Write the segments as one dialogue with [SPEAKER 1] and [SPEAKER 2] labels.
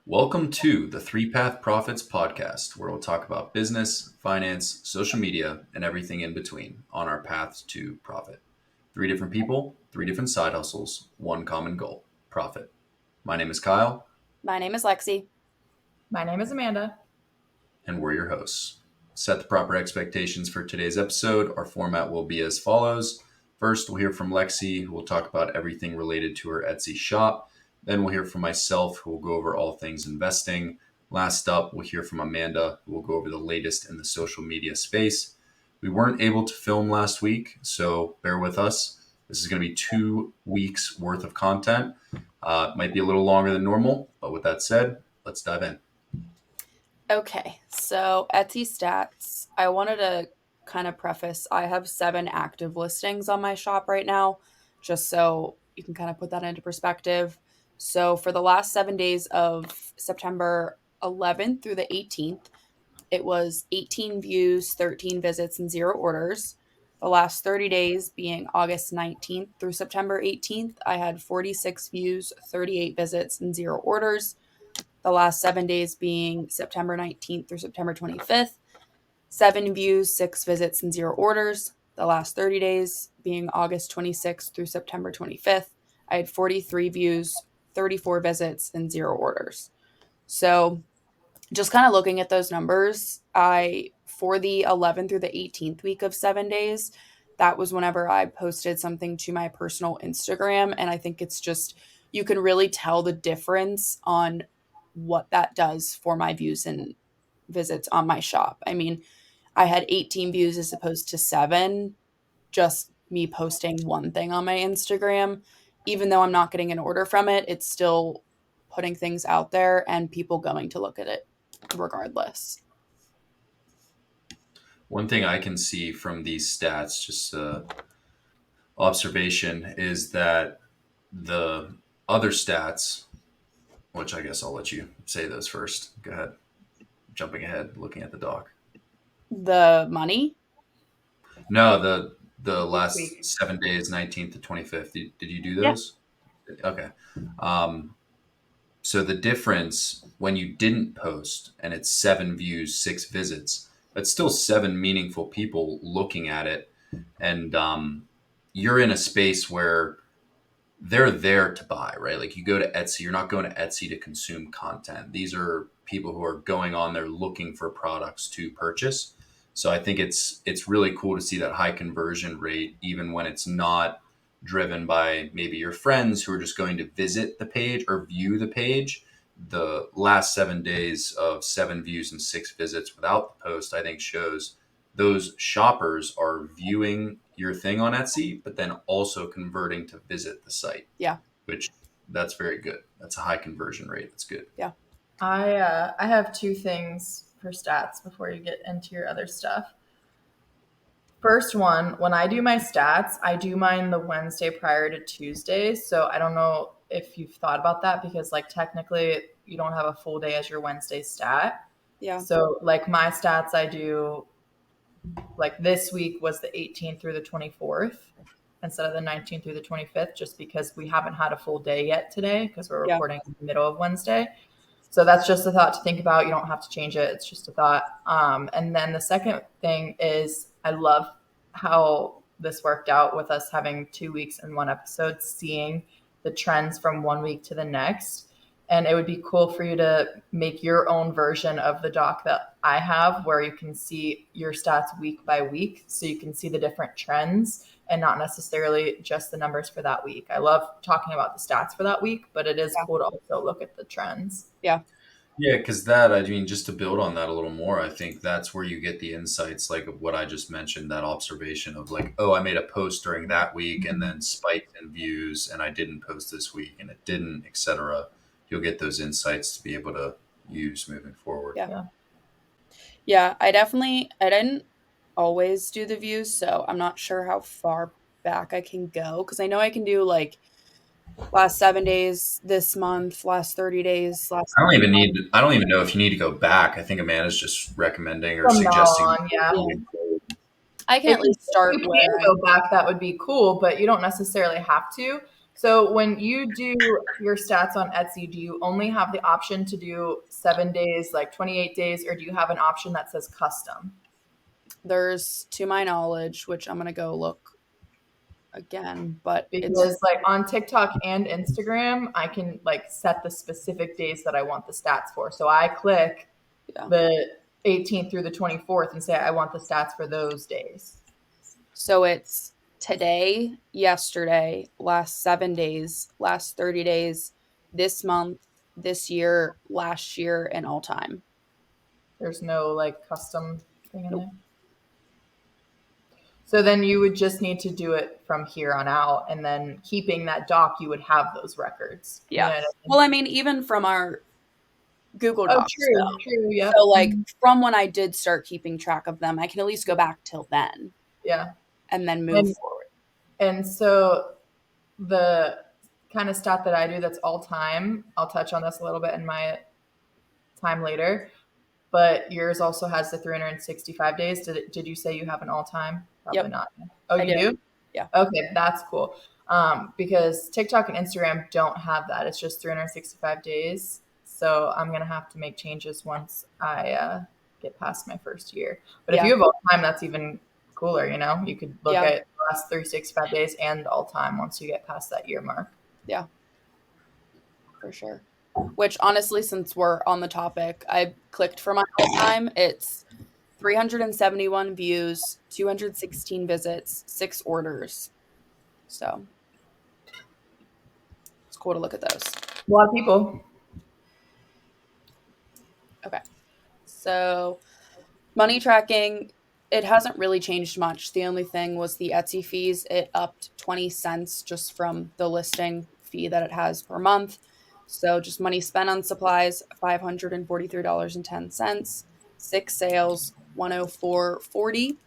[SPEAKER 1] Welcome to the Three Path Profits podcast, where we'll talk about business, finance, social media, and everything in between on our path to profit. Three different people, three different side hustles, one common goal: profit. My name is Kyle,
[SPEAKER 2] My name is Lexi.
[SPEAKER 3] My name is Amanda.
[SPEAKER 1] and we're your hosts. Set the proper expectations for today's episode. Our format will be as follows. First, we'll hear from Lexi, who will talk about everything related to her Etsy shop. Then we'll hear from myself, who will go over all things investing. Last up, we'll hear from Amanda, who will go over the latest in the social media space. We weren't able to film last week, so bear with us. This is going to be 2 weeks worth of content. It might be a little longer than normal, but with that said, let's dive in.
[SPEAKER 2] Okay, so Etsy stats. I wanted to kind of preface I have 7 active listings on my shop right now, just so you can kind of put that into perspective. So for the last 7 days of September 11th through the 18th, it was 18 views, 13 visits, and 0 orders. The last 30 days, being August 19th through September 18th, I had 46 views, 38 visits, and 0 orders. The last 7 days, being September 19th through September 25th, 7 views, 6 visits, and 0 orders. The last 30 days, being August 26th through September 25th, I had 43 views, 34 visits, and 0 orders. So just kind of looking at those numbers, for the 11th through the 18th week of 7 days, that was whenever I posted something to my personal Instagram. And I think it's just, you can really tell the difference on what that does for my views and visits on my shop. I mean, I had 18 views as opposed to 7, just me posting one thing on my Instagram. Even though I'm not getting an order from it, it's still putting things out there and people going to look at it regardless.
[SPEAKER 1] One thing I can see from these stats, just observation, is that the other stats, which I guess I'll let you say those first. Go ahead. Jumping ahead, looking at the doc.
[SPEAKER 2] The money?
[SPEAKER 1] No, the last
[SPEAKER 3] week.
[SPEAKER 1] 7 days, 19th to 25th. Did you do those? Yeah. Okay. So the difference when you didn't post and it's 7 views, 6 visits, that's still 7 meaningful people looking at it. And you're in a space where they're there to buy, right? Like you go to Etsy, you're not going to Etsy to consume content. These are people who are going on there looking for products to purchase. So I think it's really cool to see that high conversion rate, even when it's not driven by maybe your friends who are just going to visit the page or view the page. The last 7 days of 7 views and 6 visits without the post, I think shows those shoppers are viewing your thing on Etsy, but then also converting to visit the site.
[SPEAKER 2] Yeah.
[SPEAKER 1] Which that's very good. That's a high conversion rate. That's good.
[SPEAKER 2] Yeah.
[SPEAKER 3] I have 2 things for stats before you get into your other stuff. First one, when I do my stats, I do mine the Wednesday prior to Tuesday. So I don't know if you've thought about that because like technically you don't have a full day as your Wednesday stat.
[SPEAKER 2] Yeah.
[SPEAKER 3] So like my stats I do like this week was the 18th through the 24th instead of the 19th through the 25th, just because we haven't had a full day yet today because we're recording in the middle of Wednesday. So that's just a thought to think about. You don't have to change it. It's just a thought. And then the second thing is I love how this worked out with us having 2 weeks in one episode, seeing the trends from one week to the next. And it would be cool for you to make your own version of the doc that I have where you can see your stats week by week. So you can see the different trends and not necessarily just the numbers for that week. I love talking about the stats for that week, but it is cool to also look at the trends.
[SPEAKER 2] Yeah.
[SPEAKER 1] Yeah, because that, I mean, just to build on that a little more, I think that's where you get the insights, like of what I just mentioned, that observation of like, oh, I made a post during that week and then spiked in views, and I didn't post this week and it didn't, etc. You'll get those insights to be able to use moving forward.
[SPEAKER 2] Yeah, I didn't always do the views, so I'm not sure how far back I can go because I know I can do like last 7 days this month, last 30 days, last.
[SPEAKER 1] I don't even know if you need to go back. I think Amanda's just recommending or
[SPEAKER 3] From now
[SPEAKER 1] suggesting.
[SPEAKER 3] on, yeah.
[SPEAKER 2] I can at least start
[SPEAKER 3] If you
[SPEAKER 2] where
[SPEAKER 3] can go back, that would be cool, but you don't necessarily have to. So when you do your stats on Etsy, do you only have the option to do 7 days, like 28 days, or do you have an option that says custom?
[SPEAKER 2] There's, to my knowledge, which I'm gonna go look again, but
[SPEAKER 3] Because like on TikTok and Instagram, I can like set the specific days that I want the stats for. So I click the 18th through the 24th and say I want the stats for those days.
[SPEAKER 2] So it's today, yesterday, last 7 days, last 30 days, this month, this year, last year, and all time.
[SPEAKER 3] There's no like custom thing in
[SPEAKER 2] Nope.
[SPEAKER 3] there. So then you would just need to do it from here on out, and then keeping that doc, you would have those records.
[SPEAKER 2] Yeah.
[SPEAKER 3] You know what I mean?
[SPEAKER 2] Well, I mean, even from our Google Docs.
[SPEAKER 3] True. Yeah.
[SPEAKER 2] So, like, from when I did start keeping track of them, I can at least go back till then.
[SPEAKER 3] Yeah.
[SPEAKER 2] And then move forward.
[SPEAKER 3] And so the kind of stat that I do that's all time, I'll touch on this a little bit in my time later, but yours also has the 365 days. Did you say you have an all time? Probably not. Oh, you do?
[SPEAKER 2] Yeah.
[SPEAKER 3] Okay, that's cool. Because TikTok and Instagram don't have that. It's just 365 days. So I'm going to have to make changes once I get past my first year. But if you have all time, that's even cooler, you know? You could look at the last 365 days and all time once you get past that year mark.
[SPEAKER 2] Yeah. For sure. Which, honestly, since we're on the topic, I clicked for my all time. It's 371 views, 216 visits, 6 orders. So it's cool to look at those.
[SPEAKER 3] A lot of people.
[SPEAKER 2] Okay. So money tracking, it hasn't really changed much. The only thing was the Etsy fees. It upped 20 cents just from the listing fee that it has per month. So just money spent on supplies, $543.10. 6 sales, $104.40.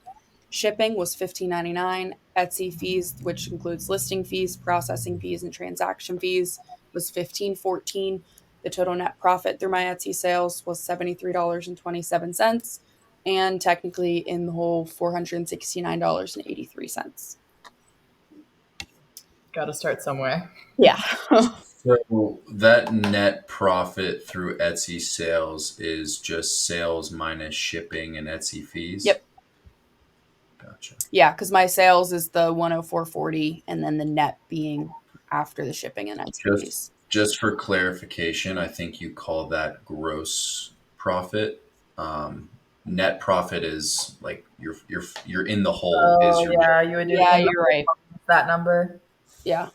[SPEAKER 2] Shipping was $15.99. Etsy fees, which includes listing fees, processing fees, and transaction fees, was $15.14. The total net profit through my Etsy sales was $73.27. And technically in the whole, $469.83.
[SPEAKER 3] Got to start somewhere.
[SPEAKER 2] Yeah.
[SPEAKER 1] So that net profit through Etsy sales is just sales minus shipping and Etsy fees?
[SPEAKER 2] Yep.
[SPEAKER 1] Gotcha.
[SPEAKER 2] Yeah, because my sales is the 104.40, and then the net being after the shipping and Etsy fees.
[SPEAKER 1] Just for clarification, I think you call that gross profit. Net profit is like you're in the hole.
[SPEAKER 3] Oh, you would do
[SPEAKER 2] you're right.
[SPEAKER 3] That number.
[SPEAKER 2] Yeah,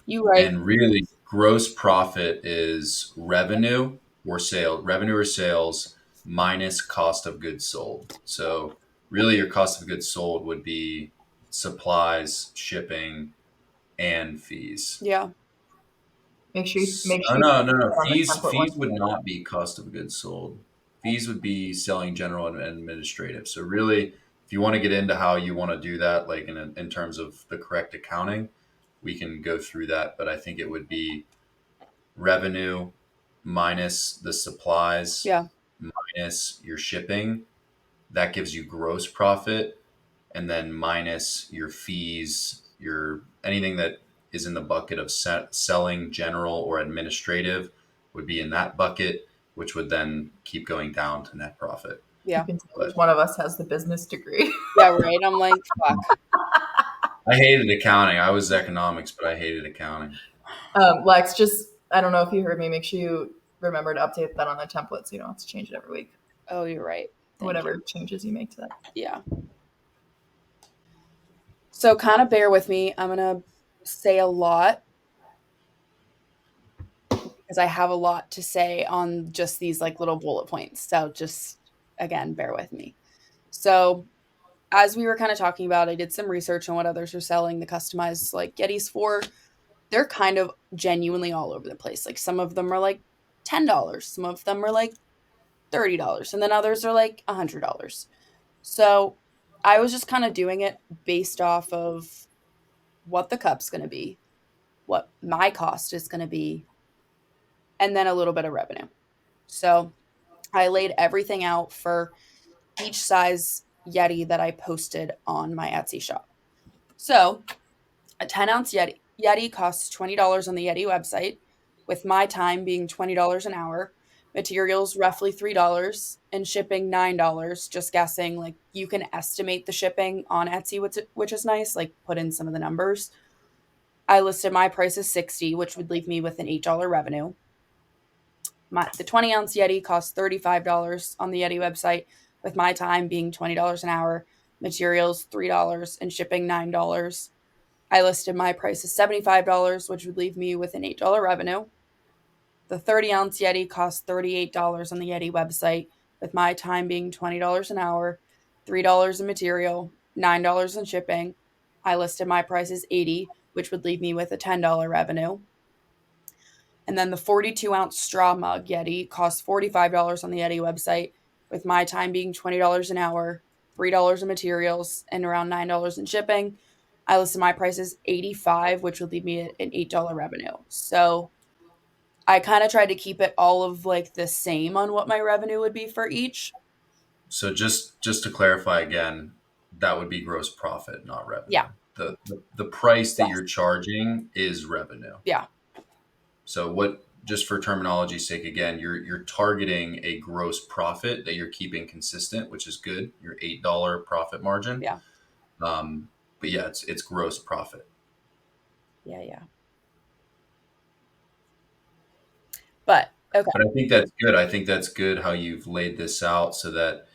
[SPEAKER 2] you right.
[SPEAKER 1] And really, gross profit is revenue or sales minus cost of goods sold. So really, your cost of goods sold would be supplies, shipping, and fees.
[SPEAKER 2] Yeah.
[SPEAKER 3] Make sure.
[SPEAKER 1] No. Fees would not be cost of goods sold. Fees would be selling general and administrative. So really, if you want to get into how you want to do that, like in terms of the correct accounting, we can go through that. But I think it would be revenue minus the supplies, minus your shipping. That gives you gross profit, and then minus your fees, your anything that is in the bucket of selling general or administrative would be in that bucket, which would then keep going down to net profit.
[SPEAKER 2] Yeah.
[SPEAKER 3] Which one of us has the business degree?
[SPEAKER 2] Yeah, right. I'm like, fuck.
[SPEAKER 1] I hated accounting. I was economics, but I hated accounting.
[SPEAKER 3] Lex, just, I don't know if you heard me, make sure you remember to update that on the template so you don't have to change it every week.
[SPEAKER 2] Oh, you're right.
[SPEAKER 3] Whatever changes you make to that.
[SPEAKER 2] Yeah. So kind of bear with me. I'm going to say a lot because I have a lot to say on just these like little bullet points. So just, again, bear with me. So as we were kind of talking about, I did some research on what others are selling the customized like Yetis for. They're kind of genuinely all over the place. Like some of them are like $10. Some of them are like $30. And then others are like $100. So I was just kind of doing it based off of what the cup's going to be, what my cost is going to be, and then a little bit of revenue. So I laid everything out for each size Yeti that I posted on my Etsy shop. So a 10-ounce Yeti, Yeti costs $20 on the Yeti website, with my time being $20 an hour. Materials roughly $3 and shipping $9. Just guessing, like you can estimate the shipping on Etsy, which is nice. Like put in some of the numbers. I listed my price as 60, which would leave me with an $8 revenue. The 20-ounce Yeti costs $35 on the Yeti website, with my time being $20 an hour, materials $3 and shipping $9. I listed my price as $75, which would leave me with an $8 revenue. The 30-ounce Yeti costs $38 on the Yeti website, with my time being $20 an hour, $3 in material, $9 in shipping. I listed my price as $80, which would leave me with a $10 revenue. And then the 42-ounce straw mug Yeti costs $45 on the Yeti website, with my time being $20 an hour, $3 in materials, and around $9 in shipping. I listed my price as $85, which would leave me at an $8 revenue. So I kind of tried to keep it all of like the same on what my revenue would be for each.
[SPEAKER 1] So just to clarify again, that would be gross profit, not revenue.
[SPEAKER 2] Yeah.
[SPEAKER 1] The price that
[SPEAKER 2] Yes.
[SPEAKER 1] you're charging is revenue.
[SPEAKER 2] Yeah.
[SPEAKER 1] So what, just for terminology's sake, again, you're targeting a gross profit that you're keeping consistent, which is good. Your $8 profit margin.
[SPEAKER 2] Yeah.
[SPEAKER 1] But yeah, it's gross profit.
[SPEAKER 2] Yeah. But okay.
[SPEAKER 1] But I think that's good. I think that's good how you've laid this out so that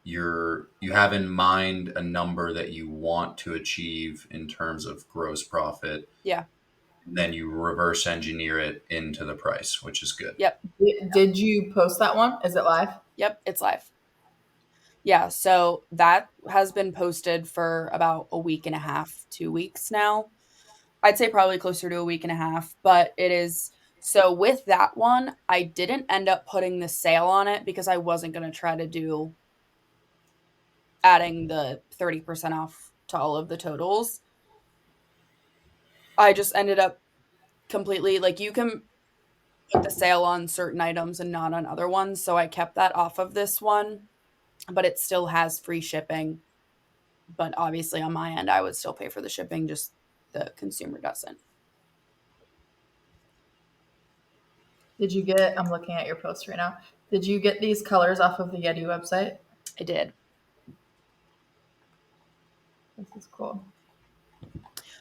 [SPEAKER 1] you have in mind a number that you want to achieve in terms of gross profit.
[SPEAKER 2] Yeah.
[SPEAKER 1] And then you reverse engineer it into the price, which is good.
[SPEAKER 2] Yep.
[SPEAKER 3] Did you post that one? Is it live?
[SPEAKER 2] Yep, it's live. Yeah, so that has been posted for about a week and a half, 2 weeks now. I'd say probably closer to a week and a half, but it is. So with that one, I didn't end up putting the sale on it because I wasn't going to try to do adding the 30% off to all of the totals. I just ended up completely, like, you can put the sale on certain items and not on other ones. So I kept that off of this one, but it still has free shipping. But obviously on my end, I would still pay for the shipping, just the consumer doesn't.
[SPEAKER 3] Did you get, I'm looking at your post right now. Did you get these colors off of the Yeti website?
[SPEAKER 2] I did.
[SPEAKER 3] This is cool.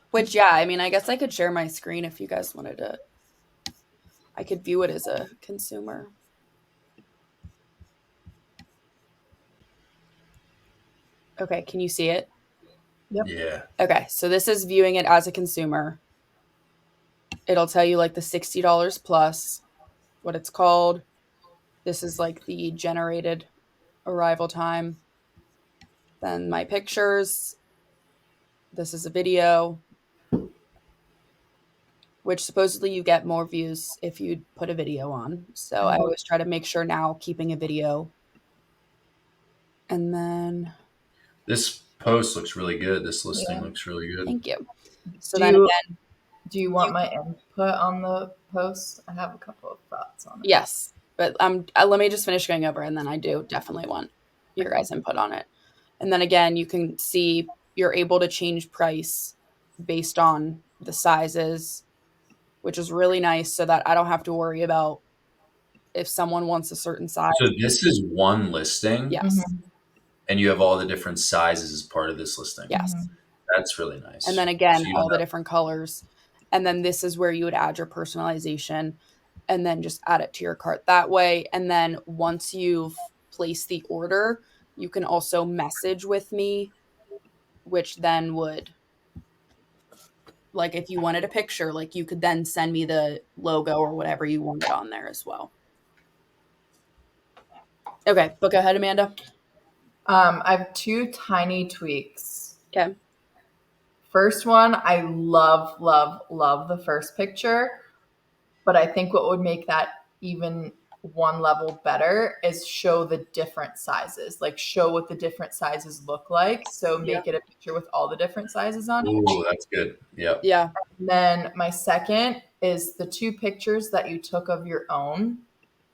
[SPEAKER 2] Which, yeah, I mean, I guess I could share my screen if you guys wanted to. I could view it as a consumer. Okay, can you see it?
[SPEAKER 3] Yep.
[SPEAKER 1] Yeah.
[SPEAKER 2] Okay, so this is viewing it as a consumer. It'll tell you like the $60 plus, what it's called. This is like the generated arrival time. Then my pictures. This is a video, which supposedly you get more views if you put a video on. So I always try to make sure now keeping a video. And then
[SPEAKER 1] This post looks really good. This listing
[SPEAKER 3] Yeah.
[SPEAKER 1] looks really good.
[SPEAKER 2] thank you. So
[SPEAKER 3] Do
[SPEAKER 2] then
[SPEAKER 3] you-
[SPEAKER 2] again,
[SPEAKER 3] Do you want my input on the post? I have a couple of thoughts on it.
[SPEAKER 2] yes, but let me just finish going over, and then I do definitely want your guys' input on it. And then again, you can see you're able to change price based on the sizes, which is really nice, so that I don't have to worry about if someone wants a certain size.
[SPEAKER 1] So this is one listing,
[SPEAKER 2] Yes,
[SPEAKER 3] Mhm.
[SPEAKER 1] and you have all the different sizes as part of this listing.
[SPEAKER 2] yes.
[SPEAKER 3] Mhm.
[SPEAKER 1] That's really nice.
[SPEAKER 2] And then again,
[SPEAKER 1] So you
[SPEAKER 2] all
[SPEAKER 1] don't
[SPEAKER 2] the
[SPEAKER 1] have-
[SPEAKER 2] different colors. And then this is where you would add your personalization and then just add it to your cart that way. And then once you've placed the order, you can also message with me, which then would, like, if you wanted a picture, like, you could then send me the logo or whatever you wanted on there as well. Okay, but go ahead, Amanda.
[SPEAKER 3] I have two tiny tweaks.
[SPEAKER 2] Okay.
[SPEAKER 3] First one, I love the first picture, but I think what would make that even one level better is show the different sizes, like show what the different sizes look like. So make it a picture with all the different sizes on it.
[SPEAKER 1] Ooh, that's good. Yep.
[SPEAKER 2] Yeah.
[SPEAKER 3] And then my second is the two pictures that you took of your own,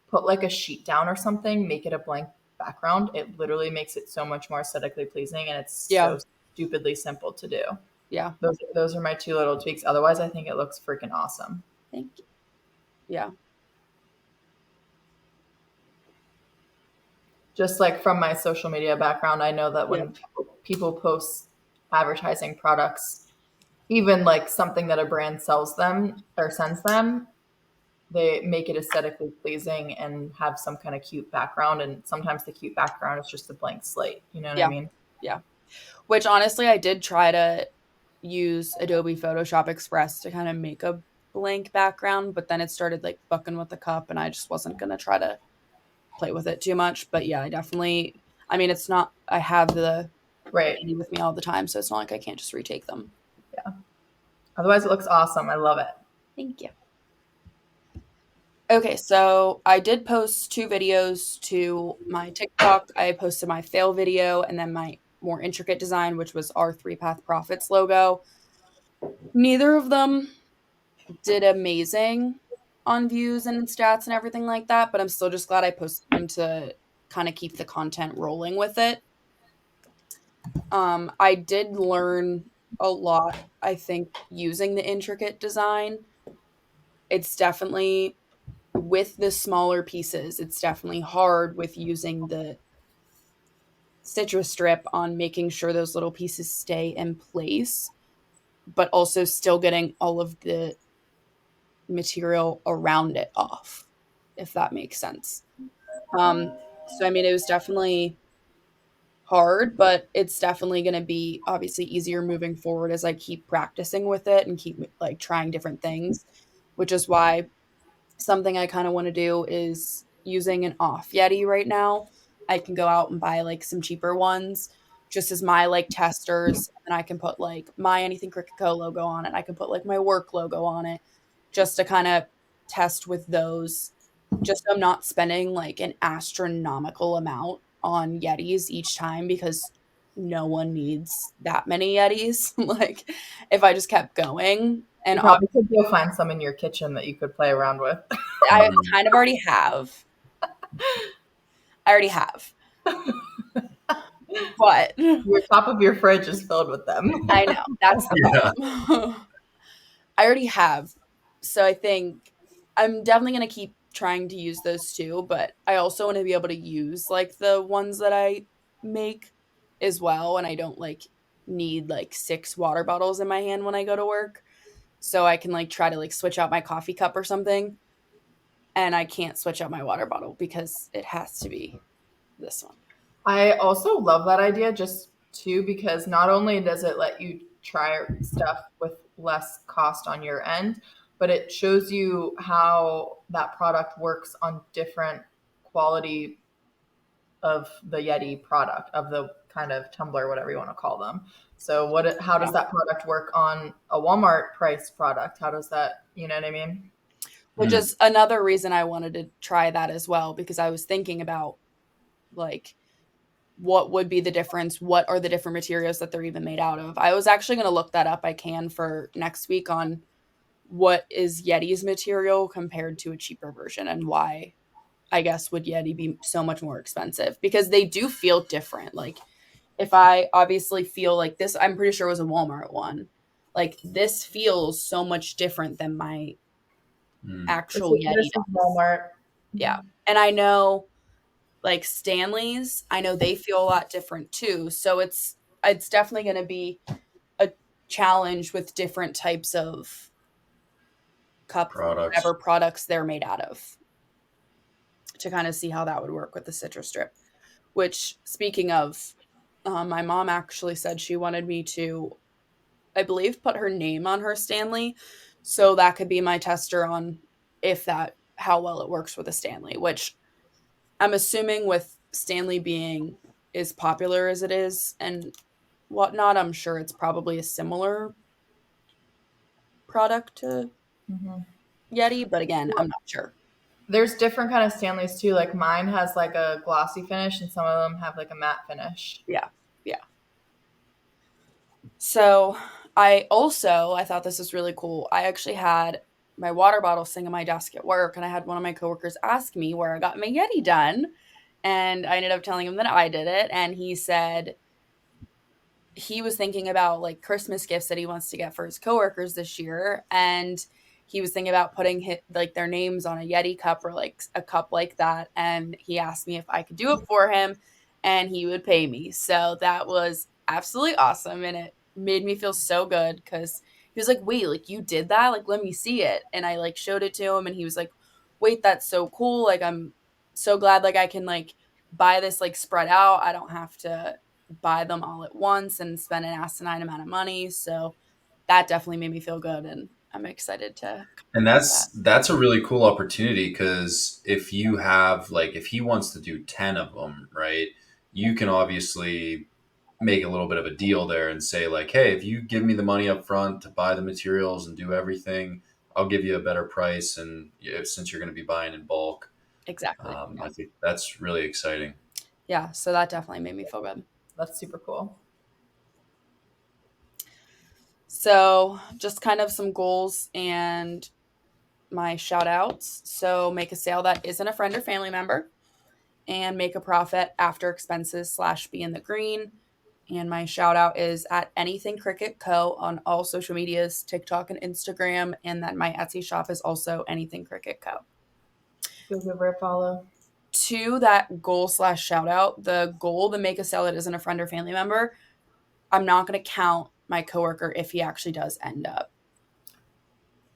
[SPEAKER 3] put like a sheet down or something, make it a blank background. It literally makes it so much more aesthetically pleasing, and it's so stupidly simple to do.
[SPEAKER 2] Yeah.
[SPEAKER 3] Those are my two little tweaks. Otherwise, I think it looks freaking awesome.
[SPEAKER 2] Thank you. Yeah.
[SPEAKER 3] Just like from my social media background, I know that when people post advertising products, even like something that a brand sells them or sends them, they make it aesthetically pleasing and have some kind of cute background. And sometimes the cute background is just a blank slate. You know what I
[SPEAKER 2] Yeah.
[SPEAKER 3] mean?
[SPEAKER 2] Yeah. Which honestly, I did try to use Adobe Photoshop Express to kind of make a blank background, but then it started like fucking with the cup and I just wasn't going to try to play with it too much. But yeah, I mean, it's not, I have the
[SPEAKER 3] Right.
[SPEAKER 2] with me all the time, so it's not like I can't just retake them.
[SPEAKER 3] Yeah. Otherwise, it looks awesome. I love it.
[SPEAKER 2] Thank you. Okay, so I did post 2 videos to my TikTok. I posted my fail video and then my more intricate design, which was our 3 Path Profits logo. Neither of them did amazing on views and stats and everything like that, but I'm still just glad I posted them to kind of keep the content rolling with it. I did learn a lot, I think, using the intricate design. It's definitely with the smaller pieces, it's definitely hard with using the citrus strip on making sure those little pieces stay in place, but also still getting all of the material around it off, if that makes sense. So I mean, it was definitely hard, but it's definitely going to be obviously easier moving forward as I keep practicing with it and keep like trying different things, which is why something I kind of want to do is using an off Yeti right now. I can go out and buy like some cheaper ones just as my like testers, and I can put like my Anything Cricket Co logo on it. I can put like my work logo on it just to kind of test with those. Just so I'm not spending like an astronomical amount on Yetis each time because no one needs that many Yetis. Like if I just kept going and
[SPEAKER 3] You probably could go find some in your kitchen that you could play around with.
[SPEAKER 2] I kind of already have. I already have. But
[SPEAKER 3] Your top of your fridge is filled with them.
[SPEAKER 2] I know that's the
[SPEAKER 1] Yeah.
[SPEAKER 2] problem. I already have. So I think I'm definitely going to keep trying to use those too, but I also want to be able to use like the ones that I make as well, and I don't like need like 6 water bottles in my hand when I go to work. So I can like try to like switch out my coffee cup or something, and I can't switch out my water bottle because it has to be this one.
[SPEAKER 3] I also love that idea just too because not only does it let you try stuff with less cost on your end, but it shows you how that product works on different quality of the Yeti product, of the kind of tumbler, whatever you want to call them. So how does that product work on a Walmart price product? How does that, you know what I mean?
[SPEAKER 2] Which is another reason I wanted to try that as well, because I was thinking about like what would be the difference, what are the different materials that they're even made out of. I was actually going to look that up. I can for next week on what is Yeti's material compared to a cheaper version and why I guess would Yeti be so much more expensive, because they do feel different. Like if I obviously feel like this, I'm pretty sure it was a Walmart one. Like this feels so much different than my actual Yeti
[SPEAKER 3] This is
[SPEAKER 2] does.
[SPEAKER 3] Walmart.
[SPEAKER 2] Yeah. And I know like Stanley's, I know they feel a lot different too. So it's definitely going to be a challenge with different types of cup
[SPEAKER 1] Products.
[SPEAKER 2] whatever products they're made out of to kind of see how that would work with the citrus strip. Which, speaking of, my mom actually said she wanted me to, I believe, put her name on her Stanley, so that could be my tester on how well it works with a Stanley. Which I'm assuming with Stanley being as popular as it is and whatnot, I'm sure it's probably a similar product to
[SPEAKER 3] Mm-hmm.
[SPEAKER 2] Yeti, but again, I'm not sure.
[SPEAKER 3] There's different kind of Stanleys too. Like mine has like a glossy finish, and some of them have like a matte finish.
[SPEAKER 2] Yeah, yeah. So I thought this was really cool. I actually had my water bottle sitting on my desk at work, and I had one of my coworkers ask me where I got my Yeti done, and I ended up telling him that I did it, and he said he was thinking about like Christmas gifts that he wants to get for his coworkers this year, and he was thinking about putting like their names on a Yeti cup or like a cup like that, and he asked me if I could do it for him and he would pay me. So that was absolutely awesome, and it made me feel so good because he was like, wait, like you did that, like let me see it. And I like showed it to him and he was like, wait, that's so cool, like I'm so glad like I can like buy this like spread out, I don't have to buy them all at once and spend an asinine amount of money. So that definitely made me feel good, and I'm excited to
[SPEAKER 1] And
[SPEAKER 2] do that.
[SPEAKER 1] that's a really cool opportunity because if you have like if he wants to do 10 of them, right? You can obviously make a little bit of a deal there and say like, hey, if you give me the money up front to buy the materials and do everything, I'll give you a better price. And since you're going to be buying in bulk,
[SPEAKER 2] Exactly.
[SPEAKER 1] I think that's really exciting.
[SPEAKER 2] Yeah. So that definitely made me feel good.
[SPEAKER 3] That's super cool.
[SPEAKER 2] So just kind of some goals and my shout outs. So make a sale that isn't a friend or family member, and make a profit after expenses / be in the green. And my shout out is at Anything Cricket Co. on all social medias, TikTok and Instagram. And then my Etsy shop is also Anything Cricket Co.
[SPEAKER 3] Go give her a follow.
[SPEAKER 2] To that goal / shout out, the goal to make a sale that isn't a friend or family member, I'm not going to count my coworker if he actually does end up.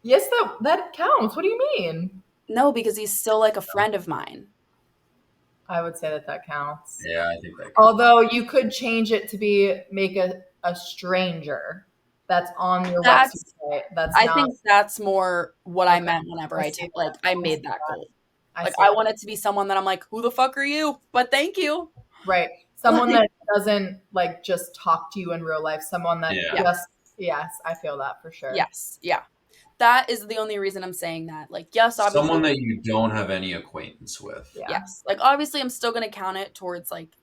[SPEAKER 3] Yes, that counts. What do you mean?
[SPEAKER 2] No, because he's still like a friend of mine.
[SPEAKER 3] I would say that counts.
[SPEAKER 1] Yeah, I think that counts.
[SPEAKER 3] Although you could change it to be make a stranger that's on your website.
[SPEAKER 2] I think that's more what I meant whenever I made that goal. I want it to be someone that I'm like, who the fuck are you? But thank you.
[SPEAKER 3] Right. Someone that doesn't like just talk to you in real life. Someone that just, yes, I feel that for sure.
[SPEAKER 2] Yes. Yeah. That is the only reason I'm saying that. Like, yes, obviously.
[SPEAKER 1] Someone that you don't have any acquaintance with.
[SPEAKER 3] Yeah.
[SPEAKER 2] Yes. Like, obviously, I'm still going to count it towards like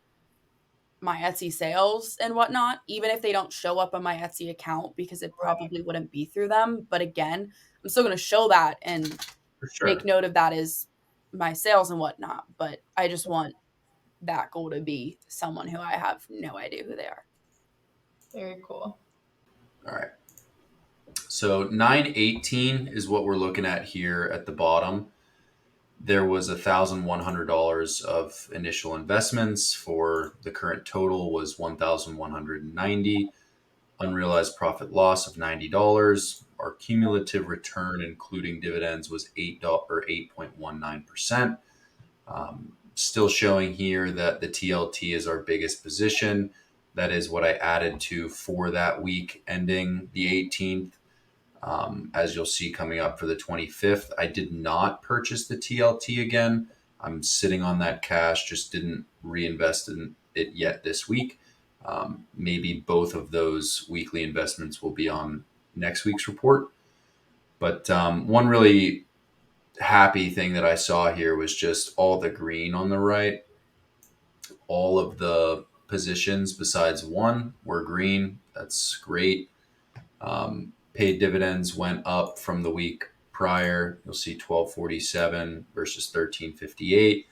[SPEAKER 2] my Etsy sales and whatnot, even if they don't show up on my Etsy account because it probably wouldn't be through them. But again, I'm still going to show that and make note of that as my sales and whatnot. But I just want that goal to be someone who I have no idea who they are.
[SPEAKER 3] Very cool.
[SPEAKER 1] All right. So 918 is what we're looking at here at the bottom. There was $1,100 of initial investments. For the current total was $1,190. Unrealized profit loss of $90. Our cumulative return, including dividends, was $8.19%. Still showing here that the TLT is our biggest position. That is what I added to for that week ending the 18th. As you'll see coming up for the 25th, I did not purchase the TLT again. I'm sitting on that cash, just didn't reinvest in it yet this week. Maybe both of those weekly investments will be on next week's report. But one really happy thing that I saw here was just all the green on the right. All of the positions besides one were green. That's great. Paid dividends went up from the week prior. You'll see 1247 versus 1358.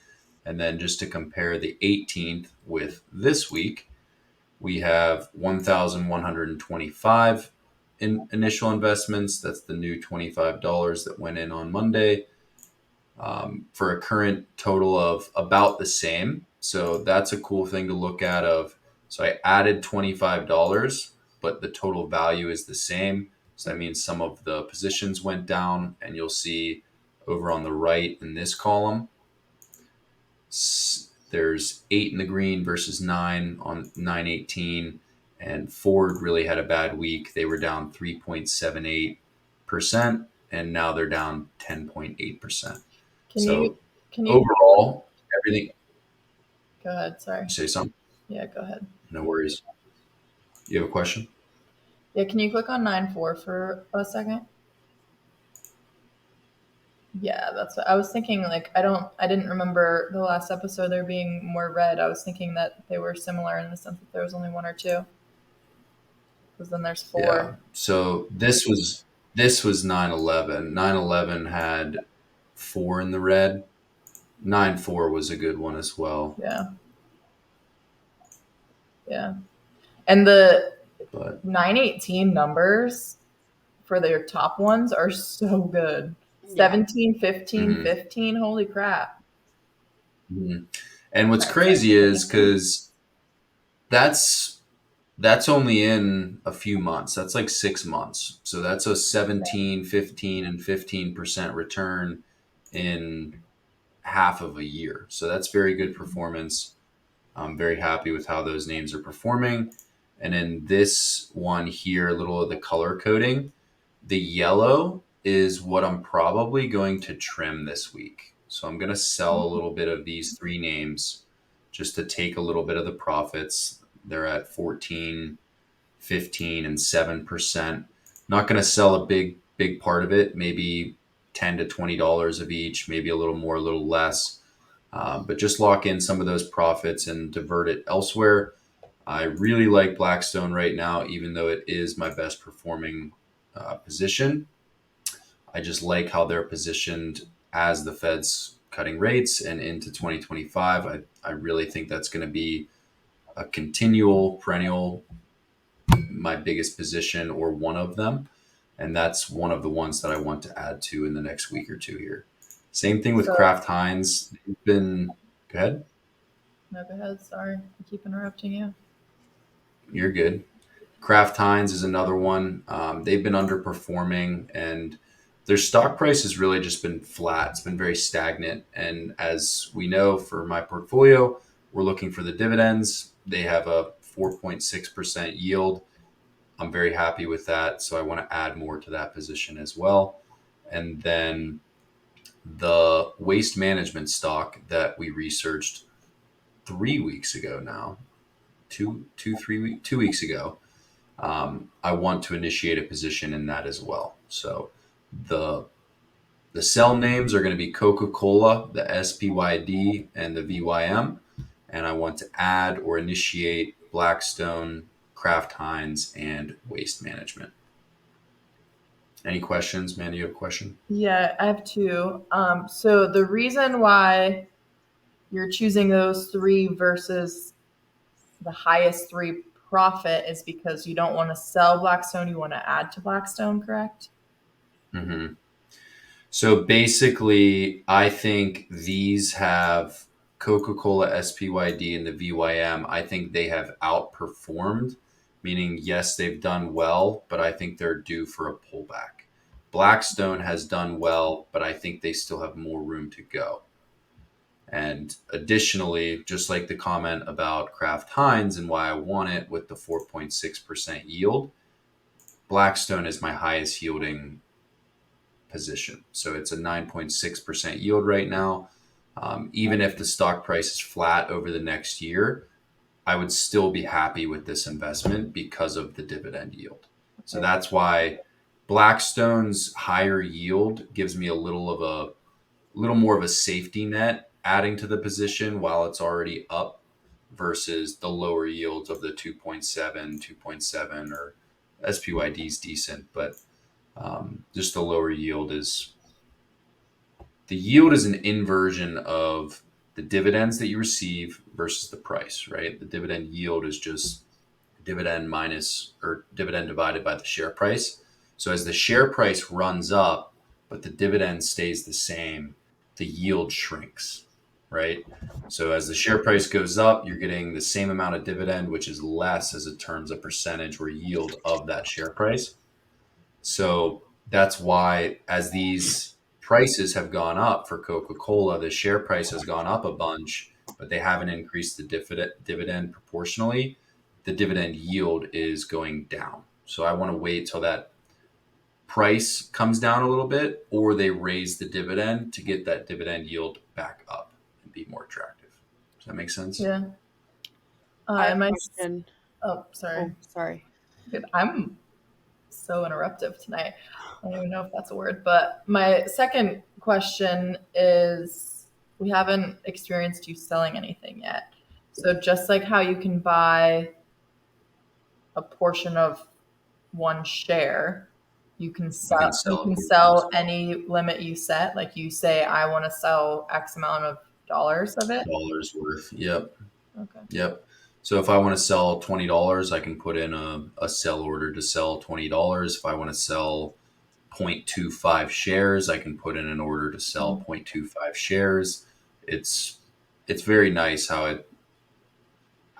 [SPEAKER 1] And then just to compare the 18th with this week, we have 1,125 in initial investments. That's the new $25 that went in on Monday, for a current total of about the same. So that's a cool thing to look at. So I added $25, but the total value is the same. So that means some of the positions went down, and you'll see over on the right in this column, there's 8 in the green versus 9 on 918. And Ford really had a bad week. They were down 3.78%, and now they're down 10.8%. Can you overall, everything.
[SPEAKER 3] Go ahead. Sorry.
[SPEAKER 1] You say something?
[SPEAKER 3] Yeah, go ahead.
[SPEAKER 1] No worries. You have a question?
[SPEAKER 3] Yeah, can you click on 9.4 for a second? Yeah, that's what I was thinking. Like, I didn't remember the last episode there being more red. I was thinking that they were similar in the sense that there was only 1 or 2. Because then there's 4.
[SPEAKER 1] Yeah. So this was 9/11. 9/11 had 4 in the red. 9/4 was a good one as well.
[SPEAKER 3] Yeah. Yeah. And the
[SPEAKER 1] But
[SPEAKER 3] 918 numbers for their top ones are so good.
[SPEAKER 2] Yeah.
[SPEAKER 3] 17, 15,
[SPEAKER 1] mhm,
[SPEAKER 3] 15. Holy crap.
[SPEAKER 1] mhm. And what's
[SPEAKER 3] That's like
[SPEAKER 1] crazy is
[SPEAKER 3] crazy.
[SPEAKER 1] because that's only in a few months. That's like 6 months. So that's a 17, 15, and 15% return in half of a year. So that's very good performance. I'm very happy with how those names are performing. And in this one here, a little of the color coding, the yellow is what I'm probably going to trim this week. So I'm going to sell a little bit of these three names just to take a little bit of the profits. They're at 14, 15, and 7%. Not going to sell a big part of it, maybe $10 to $20 of each, maybe a little more, a little less. But just lock in some of those profits and divert it elsewhere. I really like Blackstone right now, even though it is my best performing position. I just like how they're positioned as the Fed's cutting rates and into 2025. I really think that's going to be a continual, perennial, my biggest position or one of them. And that's one of the ones that I want to add to in the next week or two here. Same thing with
[SPEAKER 3] So,
[SPEAKER 1] Kraft Heinz. They've been, go ahead.
[SPEAKER 3] no, go ahead. Sorry. I keep interrupting you.
[SPEAKER 1] You're good. Kraft Heinz is another one. They've been underperforming, and their stock price has really just been flat. It's been very stagnant. And as we know, for my portfolio, we're looking for the dividends. They have a 4.6% yield. I'm very happy with that. So I want to add more to that position as well. And then the waste management stock that we researched 3 weeks ago now, 2 weeks ago. I want to initiate a position in that as well. So the the sell names are going to be Coca-Cola, the SPYD, and the VYM. And I want to add or initiate Blackstone, Kraft Heinz, and Waste Management. Any questions, man? Do you have a question?
[SPEAKER 3] Yeah, I have two. So the reason why you're choosing those three versus the highest three profit is because you don't want to sell Blackstone, you want to add to Blackstone, correct?
[SPEAKER 1] Mm-hmm. So basically, I think these have Coca-Cola, SPYD, and the VYM. I think they have outperformed, meaning, yes, they've done well, but I think they're due for a pullback. Blackstone has done well, but I think they still have more room to go. And additionally, just like the comment about Kraft Heinz and why I want it with the 4.6% yield, Blackstone is my highest yielding position. So it's a 9.6% yield right now. Even if the stock price is flat over the next year, I would still be happy with this investment because of the dividend yield. So that's why Blackstone's higher yield gives me a little more of a safety net adding to the position while it's already up versus the lower yields of the 2.7, 2.7, or SPYD is decent, but just the lower yield is an inversion of the dividends that you receive versus the price, right? The dividend yield is just dividend minus or dividend divided by the share price. So as the share price runs up, but the dividend stays the same, the yield shrinks, right? So as the share price goes up, you're getting the same amount of dividend, which is less as it terms a percentage or yield of that share price. So that's why, as these prices have gone up for Coca-Cola, the share price has gone up a bunch, but they haven't increased the dividend proportionally. The dividend yield is going down. So I want to wait till that price comes down a little bit, or they raise the dividend to get that dividend yield back up and be more attractive. Does that make sense?
[SPEAKER 3] Yeah.
[SPEAKER 2] I have
[SPEAKER 3] And
[SPEAKER 2] a
[SPEAKER 3] my,
[SPEAKER 2] question.
[SPEAKER 3] oh, sorry.
[SPEAKER 2] Oh, sorry.
[SPEAKER 3] Dude, I'm so interruptive tonight. I don't even know if that's a word. But my second question is we haven't experienced you selling anything yet. So just like how you can buy a portion of one share, you can
[SPEAKER 1] You can
[SPEAKER 3] sell you
[SPEAKER 1] sell
[SPEAKER 3] can
[SPEAKER 1] a portion as
[SPEAKER 3] sell
[SPEAKER 1] well.
[SPEAKER 3] any limit you set. Like you say, I want to sell X amount of dollars of it.
[SPEAKER 1] Dollars worth. Yep.
[SPEAKER 3] Okay.
[SPEAKER 1] Yep. So if I want to sell $20, I can put in a sell order to sell $20. If I want to sell 0.25 shares, I can put in an order to sell 0.25 shares. It's very nice how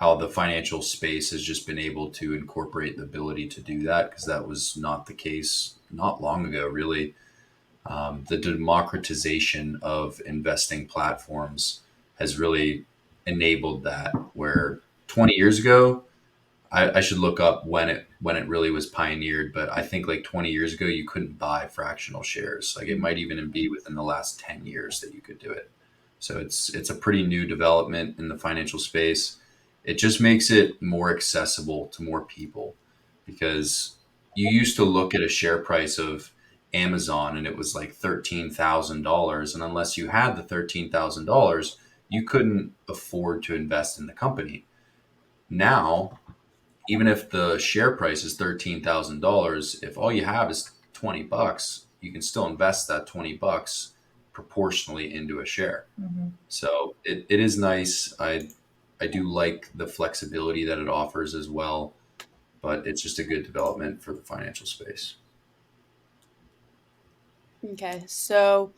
[SPEAKER 1] the financial space has just been able to incorporate the ability to do that, because that was not the case not long ago, really. The democratization of investing platforms has really enabled that, where 20 years ago, I should look up when it really was pioneered, but I think like 20 years ago you couldn't buy fractional shares. Like it might even be within the last 10 years that you could do it. So it's a pretty new development in the financial space. It just makes it more accessible to more people, because you used to look at a share price of Amazon and it was like $13,000, and unless you had the $13,000, you couldn't afford to invest in the company. Now, even if the share price is $13,000, if all you have is $20, you can still invest that $20 proportionally into a share.
[SPEAKER 3] Mm-hmm.
[SPEAKER 1] So it is nice. I do like the flexibility that it offers as well, but it's just a good development for the financial space.
[SPEAKER 2] Okay, so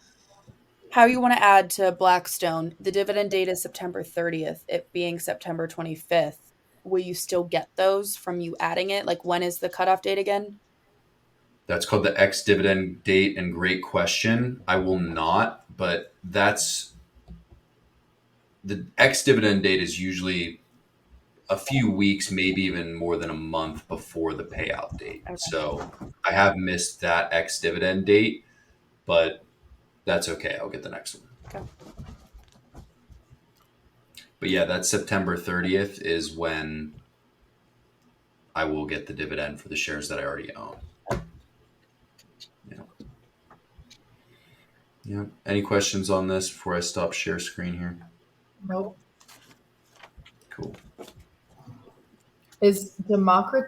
[SPEAKER 2] how you want to add to Blackstone? The dividend date is September 30th, it being September 25th. Will you still get those from you adding it? Like, when is the cutoff date again?
[SPEAKER 1] That's called the ex-dividend date, and great question. I will not, but that's the ex-dividend date is usually a few weeks, maybe even more than a month before the payout date.
[SPEAKER 2] Okay.
[SPEAKER 1] So I have missed that ex-dividend date, but that's okay. I'll get the next one.
[SPEAKER 2] Okay.
[SPEAKER 1] But yeah, that September 30th is when I will get the dividend for the shares that I already own. Yeah. Yeah. Any questions on this before I stop share screen here?
[SPEAKER 3] Nope.
[SPEAKER 1] Cool.
[SPEAKER 3] Is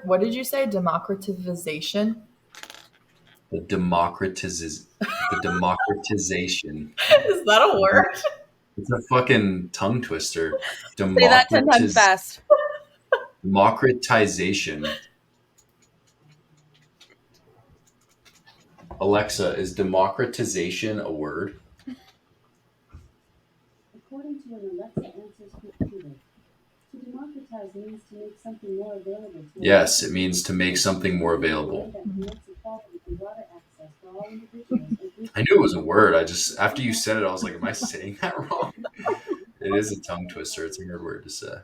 [SPEAKER 3] what did you say? Democratization?
[SPEAKER 1] The democratization.
[SPEAKER 3] Is that a word?
[SPEAKER 1] It's a fucking tongue twister.
[SPEAKER 2] Say that 10 times fast.
[SPEAKER 1] Democratization. Alexa, is democratization a word?
[SPEAKER 4] According to an Alexa Answers computer, to democratize means to make something more available to
[SPEAKER 1] Yes, it means to make something more available. I knew it was a word. I just, after you said it, I was like, am I saying that wrong? It is a tongue twister. It's a weird word to say.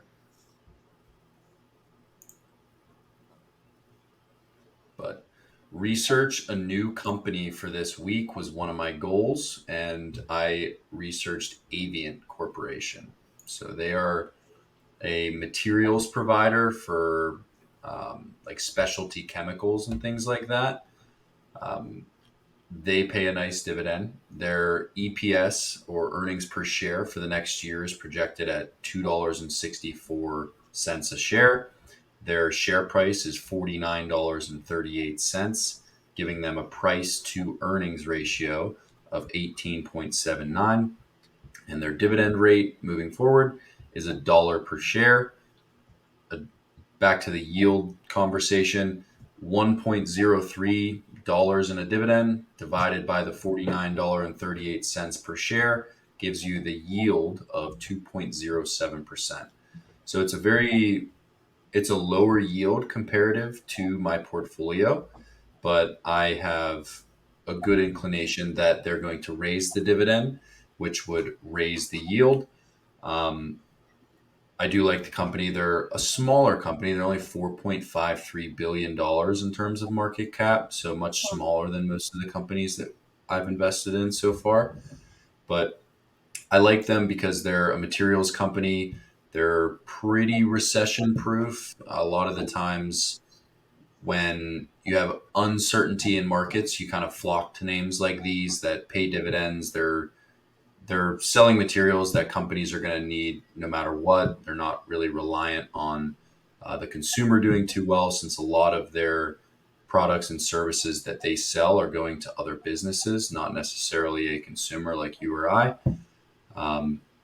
[SPEAKER 1] But research a new company for this week was one of my goals, and I researched Avient Corporation. So they are a materials provider for like specialty chemicals and things like that. They pay a nice dividend. Their EPS, or earnings per share, for the next year is projected at $2.64 a share. Their share price is $49.38, giving them a price to earnings ratio of 18.79. And their dividend rate moving forward is $1 per share. Back to the yield conversation, $1.03 in a dividend divided by the $49.38 per share gives you the yield of 2.07%. So it's a lower yield comparative to my portfolio, but I have a good inclination that they're going to raise the dividend, which would raise the yield. I do like the company. They're a smaller company. They're only $4.53 billion in terms of market cap, so much smaller than most of the companies that I've invested in so far. But I like them because they're a materials company. They're pretty recession proof. A lot of the times when you have uncertainty in markets, you kind of flock to names like these that pay dividends. They're selling materials that companies are going to need no matter what. They're not really reliant on the consumer doing too well, since a lot of their products and services that they sell are going to other businesses, not necessarily a consumer like you or I.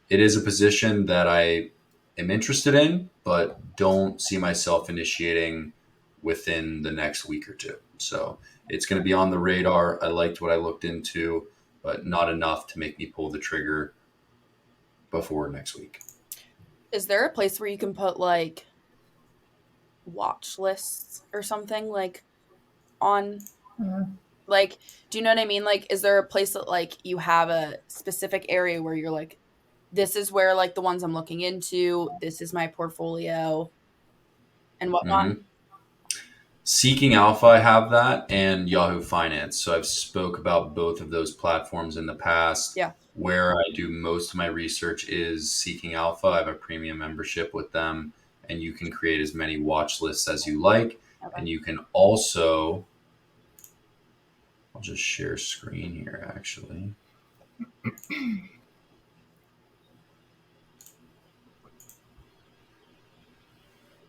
[SPEAKER 1] It is a position that I am interested in, but don't see myself initiating within the next week or two. So it's going to be on the radar. I liked what I looked into, but not enough to make me pull the trigger before next week.
[SPEAKER 2] Is there a place where you can put like watch lists or something like on like, do you know what I mean? Like, is there a place that like you have a specific area where you're like, this is where like the ones I'm looking into, this is my portfolio and whatnot?
[SPEAKER 1] Mm-hmm. Seeking Alpha, I have that, and Yahoo Finance. So I've spoke about both of those platforms in the past.
[SPEAKER 2] Yeah.
[SPEAKER 1] Where I do most of my research is Seeking Alpha. I have a premium membership with them, and you can create as many watch lists as you like.
[SPEAKER 2] Okay.
[SPEAKER 1] And you can also, I'll just share screen here actually.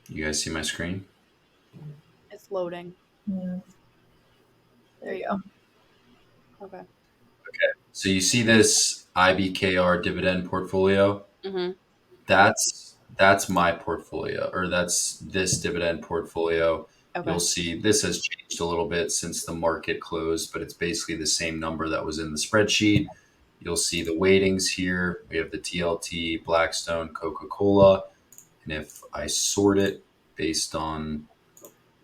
[SPEAKER 1] You guys see my screen?
[SPEAKER 2] It's loading.
[SPEAKER 3] Yeah. There you go.
[SPEAKER 2] Okay.
[SPEAKER 1] So you see this IBKR dividend portfolio?
[SPEAKER 2] Mm-hmm.
[SPEAKER 1] That's my portfolio, or that's this dividend portfolio.
[SPEAKER 2] Okay.
[SPEAKER 1] You'll see this has changed a little bit since the market closed, but it's basically the same number that was in the spreadsheet. You'll see the weightings here. We have the TLT, Blackstone, Coca-Cola. And if I sort it based on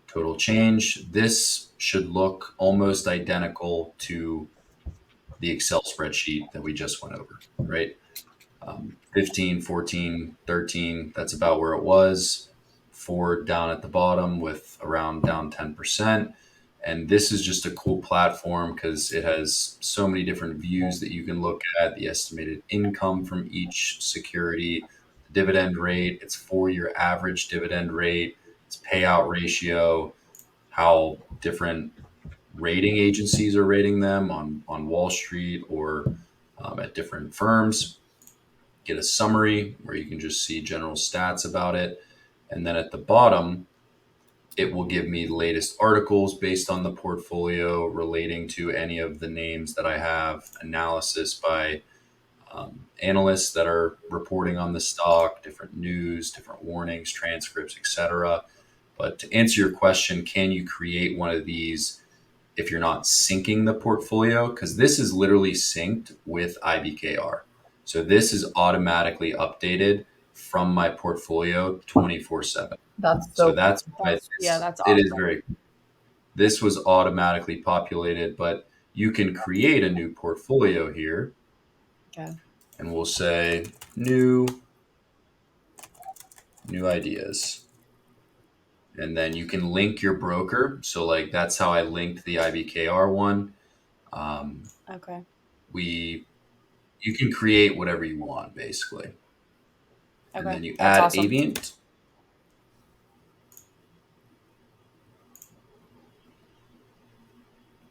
[SPEAKER 1] total change, this should look almost identical to the Excel spreadsheet that we just went over, right? 15, 14, 13, that's about where it was. 4 down at the bottom with around down 10%. And this is just a cool platform because it has so many different views that you can look at, the estimated income from each security, the dividend rate, its 4-year average dividend rate, its payout ratio, how different rating agencies are rating them on Wall Street or at different firms. Get a summary where you can just see general stats about it. And then at the bottom, it will give me the latest articles based on the portfolio relating to any of the names that I have, analysis by analysts that are reporting on the stock, different news, different warnings, transcripts, etc. But to answer your question, can you create one of these if you're not syncing the portfolio? Because this is literally synced with IBKR. So this is automatically updated from my portfolio 24/7.
[SPEAKER 3] That's
[SPEAKER 1] So
[SPEAKER 3] so
[SPEAKER 1] that's why
[SPEAKER 2] that's
[SPEAKER 1] it is
[SPEAKER 2] awesome.
[SPEAKER 1] very. This was automatically populated, but you can create a new portfolio here.
[SPEAKER 2] Okay.
[SPEAKER 1] And we'll say new ideas. And then you can link your broker. So like that's how I linked the IBKR one.
[SPEAKER 2] Okay.
[SPEAKER 1] You can create whatever you want basically.
[SPEAKER 2] Okay.
[SPEAKER 1] And then you
[SPEAKER 2] That's
[SPEAKER 1] add
[SPEAKER 2] awesome.
[SPEAKER 1] Avient.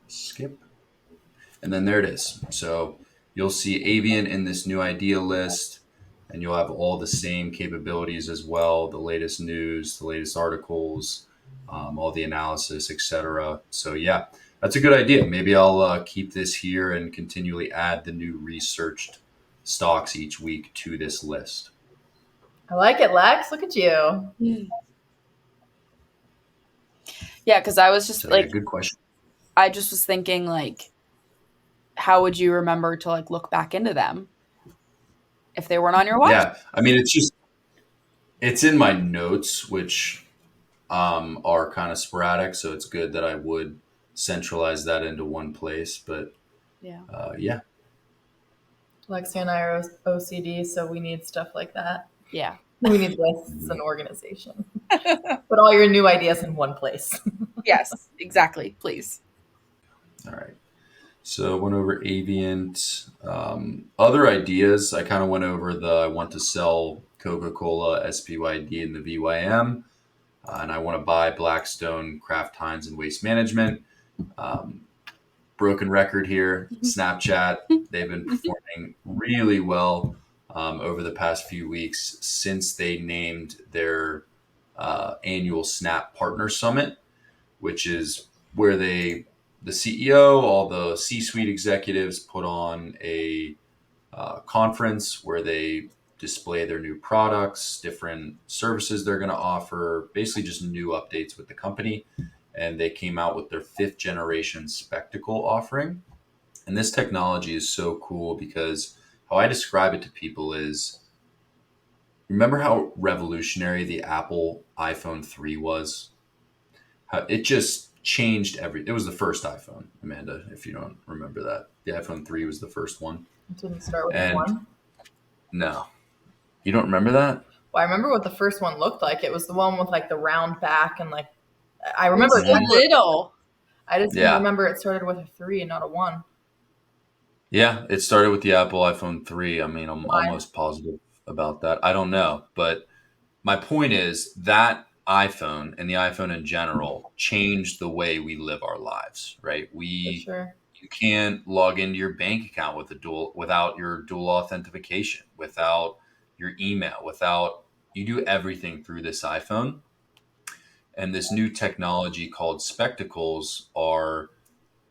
[SPEAKER 1] Skip. And then there it is. So you'll see Avient in this new idea list, and you'll have all the same capabilities as well, the latest news, the latest articles, all the analysis, etc. So yeah, that's a good idea. Maybe I'll keep this here and continually add the new researched stocks each week to this list.
[SPEAKER 3] I like it, Lex. Look at you.
[SPEAKER 2] Yeah, because I was just
[SPEAKER 1] So,
[SPEAKER 2] like,
[SPEAKER 1] yeah, good question.
[SPEAKER 2] I just was thinking like, how would you remember to like look back into them if they weren't on your watch?
[SPEAKER 1] Yeah, I mean, it's in my notes, which are kind of sporadic. So it's good that I would centralize that into one place. But
[SPEAKER 2] Yeah.
[SPEAKER 1] yeah,
[SPEAKER 3] Lexi and I are OCD, so we need stuff like that.
[SPEAKER 2] Yeah.
[SPEAKER 3] We need lists and organization. Put all your new ideas in one place.
[SPEAKER 2] Yes, exactly. Please.
[SPEAKER 1] all right. So went over Avient. Other ideas, I kind of went over I want to sell Coca-Cola, SPYD, and the VYM. And I want to buy Blackstone, Kraft Heinz, and Waste Management. Broken record here. Snapchat, they've been performing really well over the past few weeks since they named their annual Snap Partner Summit, which is where the CEO, all the C-suite executives put on a conference where they display their new products, different services they're going to offer, basically just new updates with the company. And they came out with their 5th generation Spectacle offering. And this technology is so cool because how I describe it to people is, remember how revolutionary the Apple iPhone 3 was? How it just changed it was the first iPhone, Amanda, if you don't remember that. The iPhone 3 was the first one.
[SPEAKER 3] It didn't start with
[SPEAKER 1] And
[SPEAKER 3] one.
[SPEAKER 1] no, you don't remember that?
[SPEAKER 3] Well, I remember what the first one looked like. It was the one with like the round back and like I remember.
[SPEAKER 2] It's little.
[SPEAKER 3] I just
[SPEAKER 1] Yeah.
[SPEAKER 3] remember it started with a 3 and not a 1.
[SPEAKER 1] Yeah, it started with the Apple iPhone 3. I mean, I'm
[SPEAKER 3] Why?
[SPEAKER 1] almost positive about that. I don't know. But my point is that iPhone and the iPhone in general changed the way we live our lives, right?
[SPEAKER 3] For sure.
[SPEAKER 1] You can't log into your bank account without your dual authentication, without your email, you do everything through this iPhone. And this new technology called Spectacles are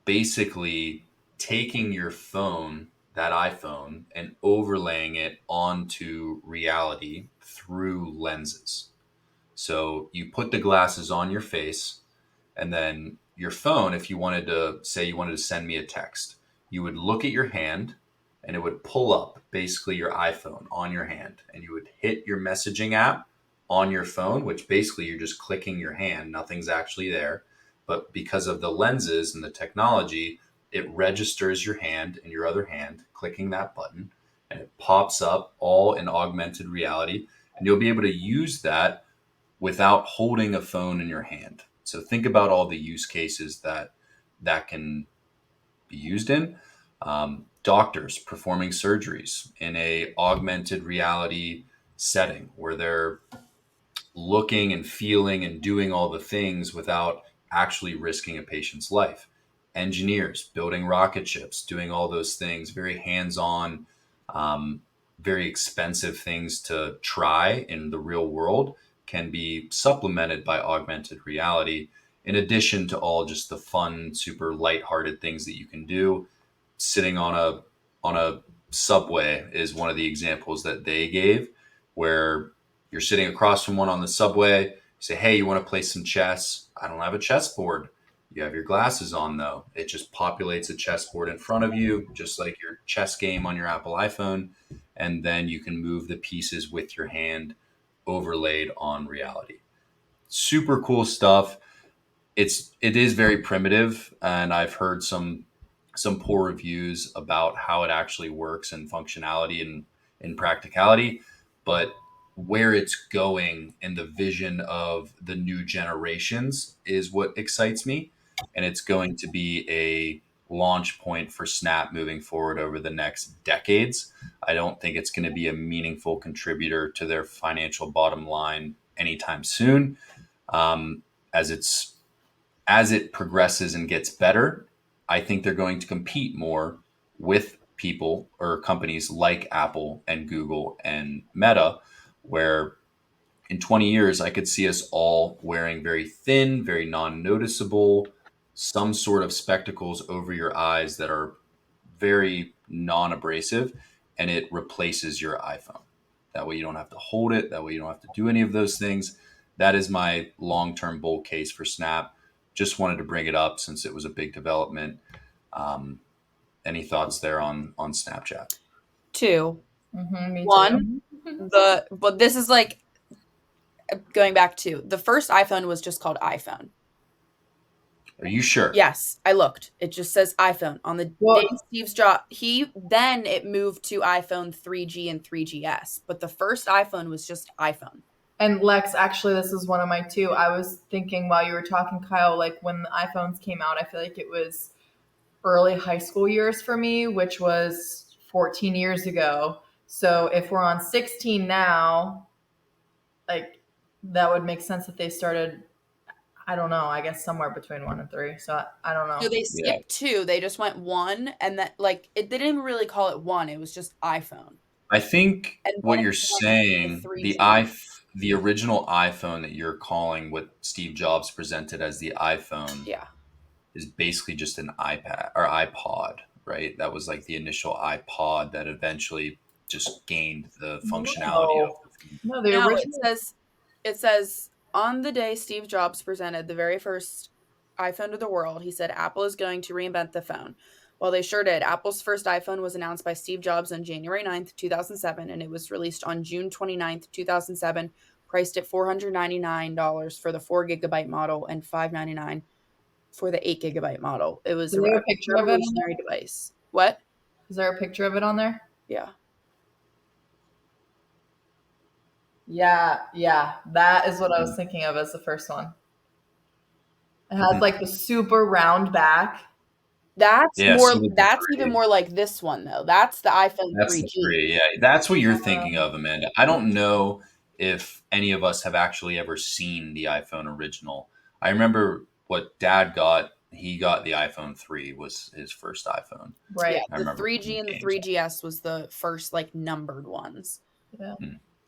[SPEAKER 1] basically taking your phone, that iPhone, and overlaying it onto reality through lenses. So you put the glasses on your face, and then your phone, if you wanted to send me a text, you would look at your hand and it would pull up basically your iPhone on your hand, and you would hit your messaging app on your phone, which basically you're just clicking your hand, nothing's actually there. But because of the lenses and the technology, it registers your hand and your other hand clicking that button, and it pops up all in augmented reality, and you'll be able to use that without holding a phone in your hand. So think about all the use cases that can be used in. Doctors performing surgeries in a augmented reality setting where they're looking and feeling and doing all the things without actually risking a patient's life. Engineers building rocket ships, doing all those things, very hands-on, very expensive things to try in the real world, can be supplemented by augmented reality, in addition to all just the fun, super lighthearted things that you can do. Sitting on a subway is one of the examples that they gave, where you're sitting across from one on the subway. You say, hey, you want to play some chess? I don't have a chessboard. You have your glasses on, though. It just populates a chessboard in front of you, just like your chess game on your Apple iPhone. And then you can move the pieces with your hand overlaid on reality. Super cool stuff. It is very primitive, and I've heard some poor reviews about how it actually works and functionality and in practicality, but where it's going and the vision of the new generations is what excites me. And it's going to be a launch point for Snap moving forward over the next decades. I don't think it's going to be a meaningful contributor to their financial bottom line anytime soon. As it progresses and gets better, I think they're going to compete more with people or companies like Apple and Google and Meta, where in 20 years, I could see us all wearing very thin, very non-noticeable, some sort of spectacles over your eyes that are very non-abrasive, and it replaces your iPhone. That way you don't have to hold it. That way you don't have to do any of those things. That is my long-term bull case for Snap. Just wanted to bring it up since it was a big development. Any thoughts there on Snapchat?
[SPEAKER 2] 2.
[SPEAKER 3] Me
[SPEAKER 2] One,
[SPEAKER 3] too.
[SPEAKER 2] but this is like going back to the first iPhone was just called iPhone.
[SPEAKER 1] Are you sure?
[SPEAKER 2] Yes, I looked. It just says iPhone on the
[SPEAKER 3] Well-
[SPEAKER 2] day Steve's job. Then it moved to iPhone 3G and 3GS, but the first iPhone was just iPhone.
[SPEAKER 3] And Lex, actually, this is one of my 2. I was thinking while you were talking, Kyle, like when the iPhones came out, I feel like it was early high school years for me, which was 14 years ago. So if we're on 16 now, like that would make sense that they started, I don't know, I guess somewhere between 1 and 3. So I don't know.
[SPEAKER 2] So they skipped 2. They just went 1, and that they didn't even really call it 1. It was just iPhone.
[SPEAKER 1] I think
[SPEAKER 2] And
[SPEAKER 1] what
[SPEAKER 2] then
[SPEAKER 1] you're
[SPEAKER 2] it went to
[SPEAKER 1] saying,
[SPEAKER 2] 3G.
[SPEAKER 1] the original iPhone that you're calling what Steve Jobs presented as the iPhone,
[SPEAKER 2] Yeah.
[SPEAKER 1] is basically just an iPad or iPod, right? That was like the initial iPod that eventually just gained the functionality of the
[SPEAKER 3] No, the
[SPEAKER 2] No,
[SPEAKER 3] original.
[SPEAKER 2] it says on the day Steve Jobs presented the very first iPhone to the world, he said Apple is going to reinvent the phone. Well, they sure did. Apple's first iPhone was announced by Steve Jobs on January 9th, 2007, and it was released on June 29th, 2007, priced at $499 for the 4 GB model and $599 for the 8 GB model. It was
[SPEAKER 3] Is
[SPEAKER 2] a
[SPEAKER 3] there a picture of it on
[SPEAKER 2] revolutionary device. What?
[SPEAKER 3] Is there a picture of it on there?
[SPEAKER 2] Yeah.
[SPEAKER 3] Yeah. That is what I was thinking of as the first one. It has
[SPEAKER 1] Mhm.
[SPEAKER 3] like the super round back.
[SPEAKER 2] That's
[SPEAKER 1] Yeah,
[SPEAKER 2] more.
[SPEAKER 1] so did the
[SPEAKER 2] That's
[SPEAKER 1] 3.
[SPEAKER 2] even more like this one though. That's the iPhone
[SPEAKER 1] That's the
[SPEAKER 2] 3G.
[SPEAKER 1] 3. Yeah, that's what you're thinking of, Amanda. I don't know if any of us have actually ever seen the iPhone original. I remember what Dad got. He got the iPhone 3 was his first iPhone.
[SPEAKER 3] Right.
[SPEAKER 2] Yeah,
[SPEAKER 1] I
[SPEAKER 2] the
[SPEAKER 1] remember
[SPEAKER 2] 3G
[SPEAKER 1] playing
[SPEAKER 2] and the
[SPEAKER 1] games on
[SPEAKER 2] 3GS was the first like numbered ones.
[SPEAKER 3] Yeah.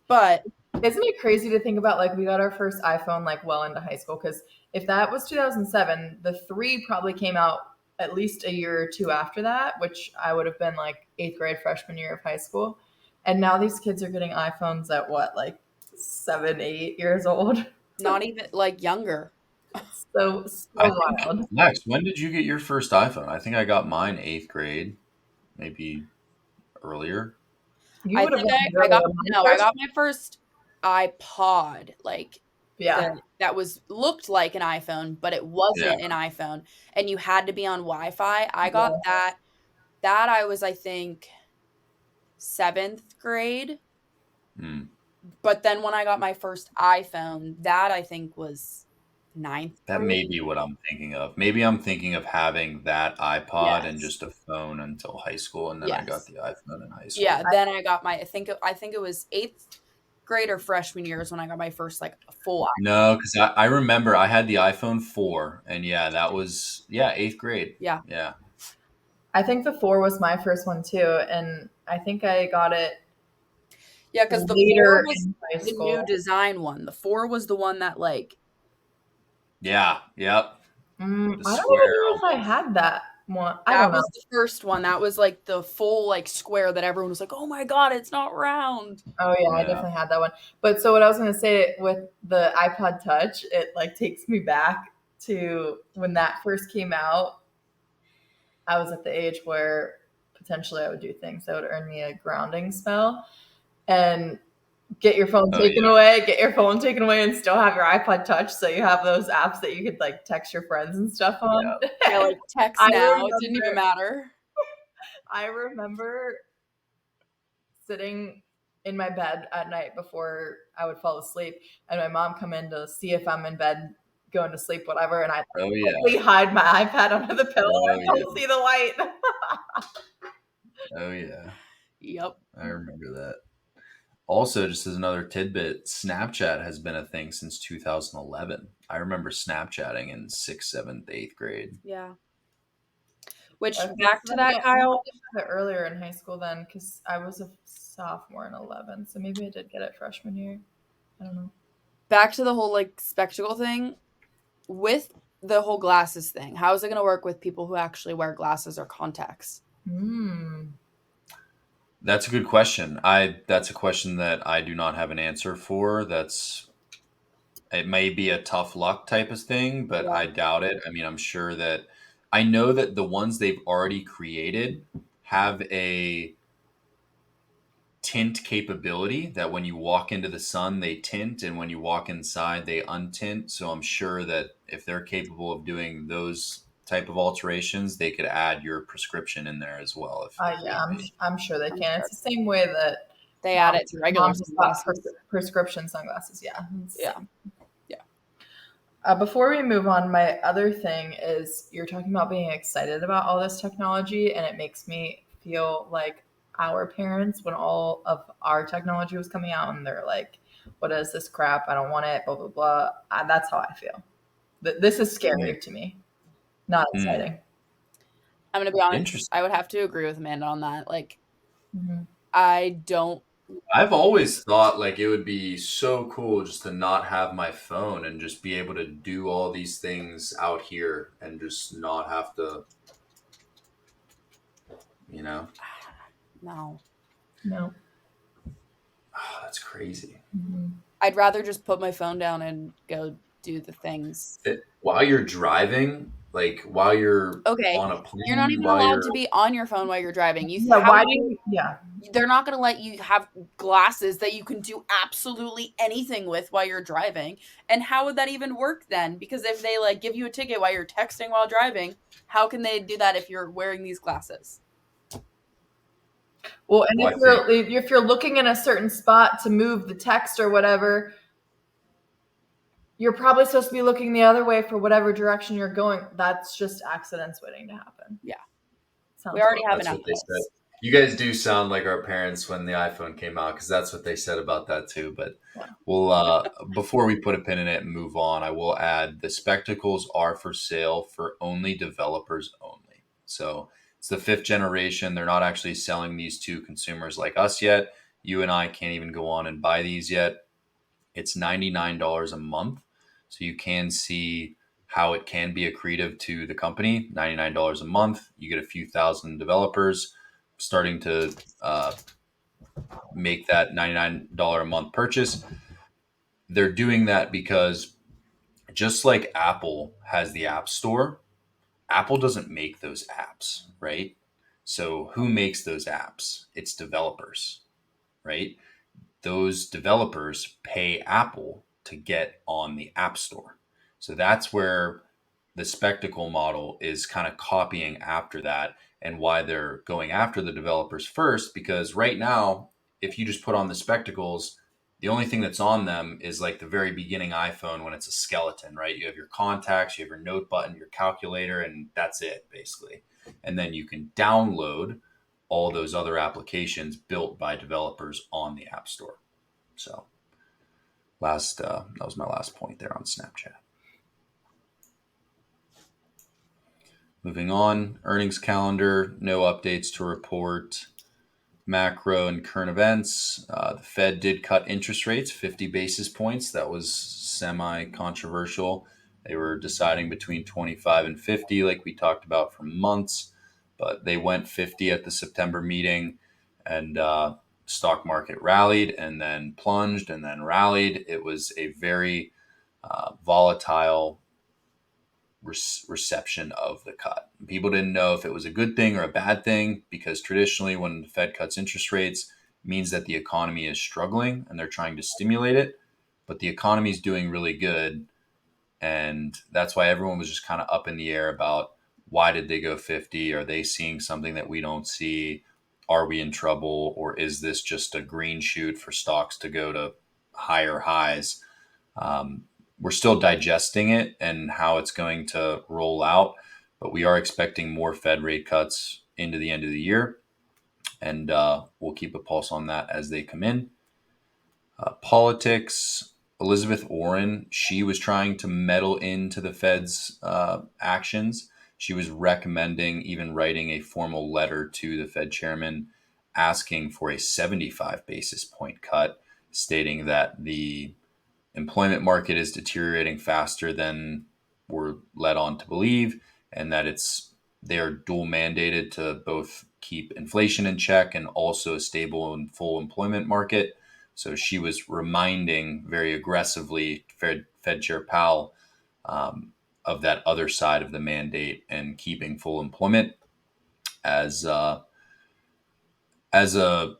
[SPEAKER 2] But
[SPEAKER 3] Isn't it crazy to think about, like, we got our first iPhone like well into high school? Because if that was 2007, the 3 probably came out at least a year or two after that, which I would have been like 8th grade, freshman year of high school. And now these kids are getting iPhones at what, like 7, 8 years old?
[SPEAKER 2] not even like younger.
[SPEAKER 3] So
[SPEAKER 1] I
[SPEAKER 3] wild.
[SPEAKER 1] think, Max, when did you get your first iPhone? I think I got mine 8th grade, maybe earlier.
[SPEAKER 3] You
[SPEAKER 2] I
[SPEAKER 3] would have
[SPEAKER 2] think
[SPEAKER 3] been
[SPEAKER 2] I got
[SPEAKER 3] earlier.
[SPEAKER 2] no, I got my first iPod like
[SPEAKER 3] Yeah.
[SPEAKER 2] that was looked like an iPhone, but it wasn't an iPhone, and you had to be on Wi-Fi. I got that. That I was, I think, 7th grade.
[SPEAKER 1] Hmm.
[SPEAKER 2] But then when I got my first iPhone, that I think was 9th
[SPEAKER 1] That
[SPEAKER 2] grade.
[SPEAKER 1] may be what I'm thinking of. Maybe I'm thinking of having that iPod and
[SPEAKER 2] Yes.
[SPEAKER 1] just a phone until high school, and then I got
[SPEAKER 2] Yes.
[SPEAKER 1] the iPhone in high school.
[SPEAKER 2] Yeah, then I got my I think it was 8th grade or freshman years when I got my first like full
[SPEAKER 1] No, because I remember I had the iPhone 4, and yeah, that was 8th grade.
[SPEAKER 2] Yeah.
[SPEAKER 1] Yeah.
[SPEAKER 3] I think the 4 was my first one too, and I think I got it
[SPEAKER 2] Yeah, because the 4
[SPEAKER 3] later
[SPEAKER 2] was
[SPEAKER 3] in high
[SPEAKER 2] the
[SPEAKER 3] school.
[SPEAKER 2] new design one. The 4 was the one that like
[SPEAKER 1] Yeah. Yep.
[SPEAKER 3] I don't even
[SPEAKER 1] square
[SPEAKER 3] know if I had that one. I
[SPEAKER 2] that
[SPEAKER 3] don't know.
[SPEAKER 2] was the first one. That was like the full like square that everyone was like, "Oh my god, it's not round."
[SPEAKER 3] Oh yeah, I
[SPEAKER 1] Yeah.
[SPEAKER 3] definitely had that one. But so what I was going to say with the iPod Touch, it like takes me back to when that first came out. I was at the age where potentially I would do things that would earn me a grounding spell, and get your phone
[SPEAKER 1] Oh,
[SPEAKER 3] taken
[SPEAKER 1] yeah.
[SPEAKER 3] away, and still have your iPod Touch, so you have those apps that you could like text your friends and stuff on.
[SPEAKER 2] Yeah, like text
[SPEAKER 3] I
[SPEAKER 2] now. It didn't even
[SPEAKER 3] remember-
[SPEAKER 2] matter.
[SPEAKER 3] I remember sitting in my bed at night before I would fall asleep, and my mom come in to see if I'm in bed going to sleep, whatever, and I
[SPEAKER 1] Oh, yeah.
[SPEAKER 3] quickly hide my iPad under the pillow
[SPEAKER 1] Oh,
[SPEAKER 3] and don't see the light.
[SPEAKER 1] Oh, yeah.
[SPEAKER 2] Yep.
[SPEAKER 1] I remember that. Also, just as another tidbit, Snapchat has been a thing since 2011. I remember Snapchatting in 6th, 7th, 8th grade.
[SPEAKER 2] Yeah. Which
[SPEAKER 3] Okay,
[SPEAKER 2] back
[SPEAKER 3] so
[SPEAKER 2] to
[SPEAKER 3] then
[SPEAKER 2] that,
[SPEAKER 3] I
[SPEAKER 2] Kyle.
[SPEAKER 3] did have it earlier in high school then, because I was a sophomore in 11, so maybe I did get it freshman year. I don't know.
[SPEAKER 2] Back to the whole like spectacle thing with the whole glasses thing. How is it going to work with people who actually wear glasses or contacts?
[SPEAKER 1] That's a good question. That's a question that I do not have an answer for. It may be a tough luck type of thing, but
[SPEAKER 2] Yeah.
[SPEAKER 1] I doubt it. I mean, I know that the ones they've already created have a tint capability that when you walk into the sun, they tint, and when you walk inside, they untint. So I'm sure that if they're capable of doing those type of alterations, they could add your prescription in there as well.
[SPEAKER 3] I'm sure they
[SPEAKER 2] I'm
[SPEAKER 3] can.
[SPEAKER 2] sure.
[SPEAKER 3] It's the same way that
[SPEAKER 2] They add it to regular
[SPEAKER 3] moms just got
[SPEAKER 2] sunglasses.
[SPEAKER 3] prescription sunglasses. Yeah.
[SPEAKER 2] Yeah.
[SPEAKER 3] Before we move on, my other thing is you're talking about being excited about all this technology, and it makes me feel like our parents when all of our technology was coming out, and they're like, "What is this crap? I don't want it." Blah blah blah. That's how I feel. This is scary to me, not exciting.
[SPEAKER 2] I'm going to be honest.
[SPEAKER 1] Interesting.
[SPEAKER 2] I would have to agree with Amanda on that. Like,
[SPEAKER 3] Mhm.
[SPEAKER 2] I don't.
[SPEAKER 1] I've always thought like it would be so cool just to not have my phone and just be able to do all these things out here and just not have to,
[SPEAKER 2] No.
[SPEAKER 3] No.
[SPEAKER 1] Oh, that's crazy.
[SPEAKER 2] I'd rather just put my phone down and go do the things.
[SPEAKER 1] While you're driving, like while you're
[SPEAKER 2] Okay,
[SPEAKER 1] on a
[SPEAKER 2] you're not
[SPEAKER 1] plane,
[SPEAKER 2] even
[SPEAKER 1] while
[SPEAKER 2] allowed
[SPEAKER 1] you're
[SPEAKER 2] to be on your phone while you're driving.
[SPEAKER 3] Yeah, why do you? Yeah,
[SPEAKER 2] They're not going to let you have glasses that you can do absolutely anything with while you're driving. And how would that even work then? Because if they like give you a ticket while you're texting while driving, how can they do that if you're wearing these glasses?
[SPEAKER 3] well, and
[SPEAKER 1] Well, I think
[SPEAKER 3] if you're looking in a certain spot to move the text or whatever, you're probably supposed to be looking the other way for whatever direction you're going. That's just accidents waiting to happen.
[SPEAKER 2] Yeah.
[SPEAKER 3] Sounds
[SPEAKER 2] We already
[SPEAKER 3] horrible.
[SPEAKER 2] have
[SPEAKER 1] that's
[SPEAKER 2] enough
[SPEAKER 1] what they
[SPEAKER 2] of
[SPEAKER 1] said.
[SPEAKER 2] this.
[SPEAKER 1] You guys do sound like our parents when the iPhone came out, because that's what they said about that too. But
[SPEAKER 3] Yeah.
[SPEAKER 1] we'll before we put a pin in it and move on, I will add the spectacles are for sale for only developers only. So it's the 5th generation. They're not actually selling these to consumers like us yet. You and I can't even go on and buy these yet. It's $99 a month. So you can see how it can be accretive to the company. $99 a month. You get a few thousand developers starting to make that $99 a month purchase. They're doing that because just like Apple has the App Store, Apple doesn't make those apps, right? So who makes those apps? It's developers, right? Those developers pay Apple to get on the App Store. So that's where the spectacle model is kind of copying after that, and why they're going after the developers first. Because right now, if you just put on the spectacles, the only thing that's on them is like the very beginning iPhone when it's a skeleton, right? You have your contacts, you have your note button, your calculator, and that's it basically. And then you can download all those other applications built by developers on the App Store. So, that was my last point there on Snapchat. Moving on, earnings calendar, no updates to report. Macro and current events. The Fed did cut interest rates 50 basis points. That was semi-controversial. They were deciding between 25 and 50, like we talked about for months, but they went 50 at the September meeting, and stock market rallied and then plunged and then rallied. It was a very volatile reception of the cut. People didn't know if it was a good thing or a bad thing, because traditionally when the Fed cuts interest rates, it means that the economy is struggling and they're trying to stimulate it, but the economy is doing really good. And that's why everyone was just kind of up in the air about, why did they go 50? Are they seeing something that we don't see? Are we in trouble? Or is this just a green shoot for stocks to go to higher highs? We're still digesting it and how it's going to roll out, but we are expecting more Fed rate cuts into the end of the year, and we'll keep a pulse on that as they come in. Politics. Elizabeth Warren, she was trying to meddle into the Fed's actions. She was recommending, even writing a formal letter to the Fed chairman asking for a 75 basis point cut, stating that the employment market is deteriorating faster than we're led on to believe, and that they're dual mandated to both keep inflation in check and also a stable and full employment market. So she was reminding very aggressively Fed Chair Powell of that other side of the mandate and keeping full employment. As a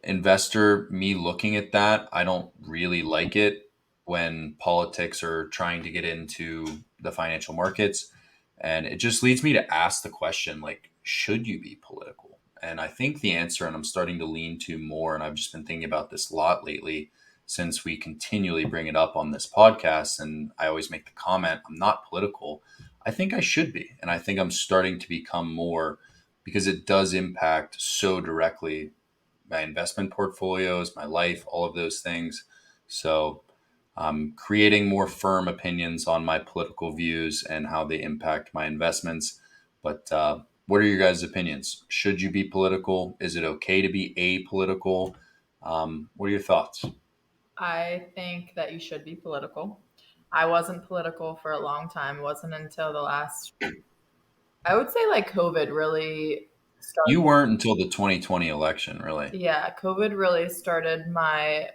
[SPEAKER 1] investor, me looking at that, I don't really like it when politics are trying to get into the financial markets. And it just leads me to ask the question, like, should you be political? And I think the answer, and I'm starting to lean to more, and I've just been thinking about this a lot lately since we continually bring it up on this podcast. And I always make the comment, I'm not political. I think I should be. And I think I'm starting to become more, because it does impact so directly my investment portfolios, my life, all of those things. So I'm creating more firm opinions on my political views and how they impact my investments. But what are your guys' opinions? Should you be political? Is it okay to be apolitical? What are your thoughts?
[SPEAKER 3] I think that you should be political. I wasn't political for a long time. It wasn't until the last, I would say, like COVID really started.
[SPEAKER 1] You weren't until the 2020 election, really.
[SPEAKER 3] Yeah, COVID really started my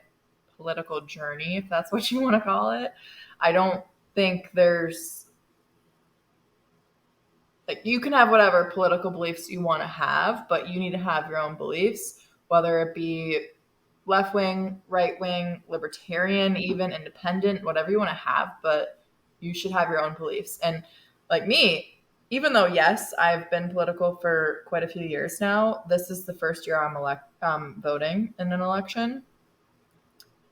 [SPEAKER 3] political journey, if that's what you want to call it. I don't think there's like, you can have whatever political beliefs you want to have, but you need to have your own beliefs, whether it be left wing, right wing, libertarian, even independent, whatever you want to have, but you should have your own beliefs. And like me, even though, yes, I've been political for quite a few years now, this is the first year I'm voting in an election.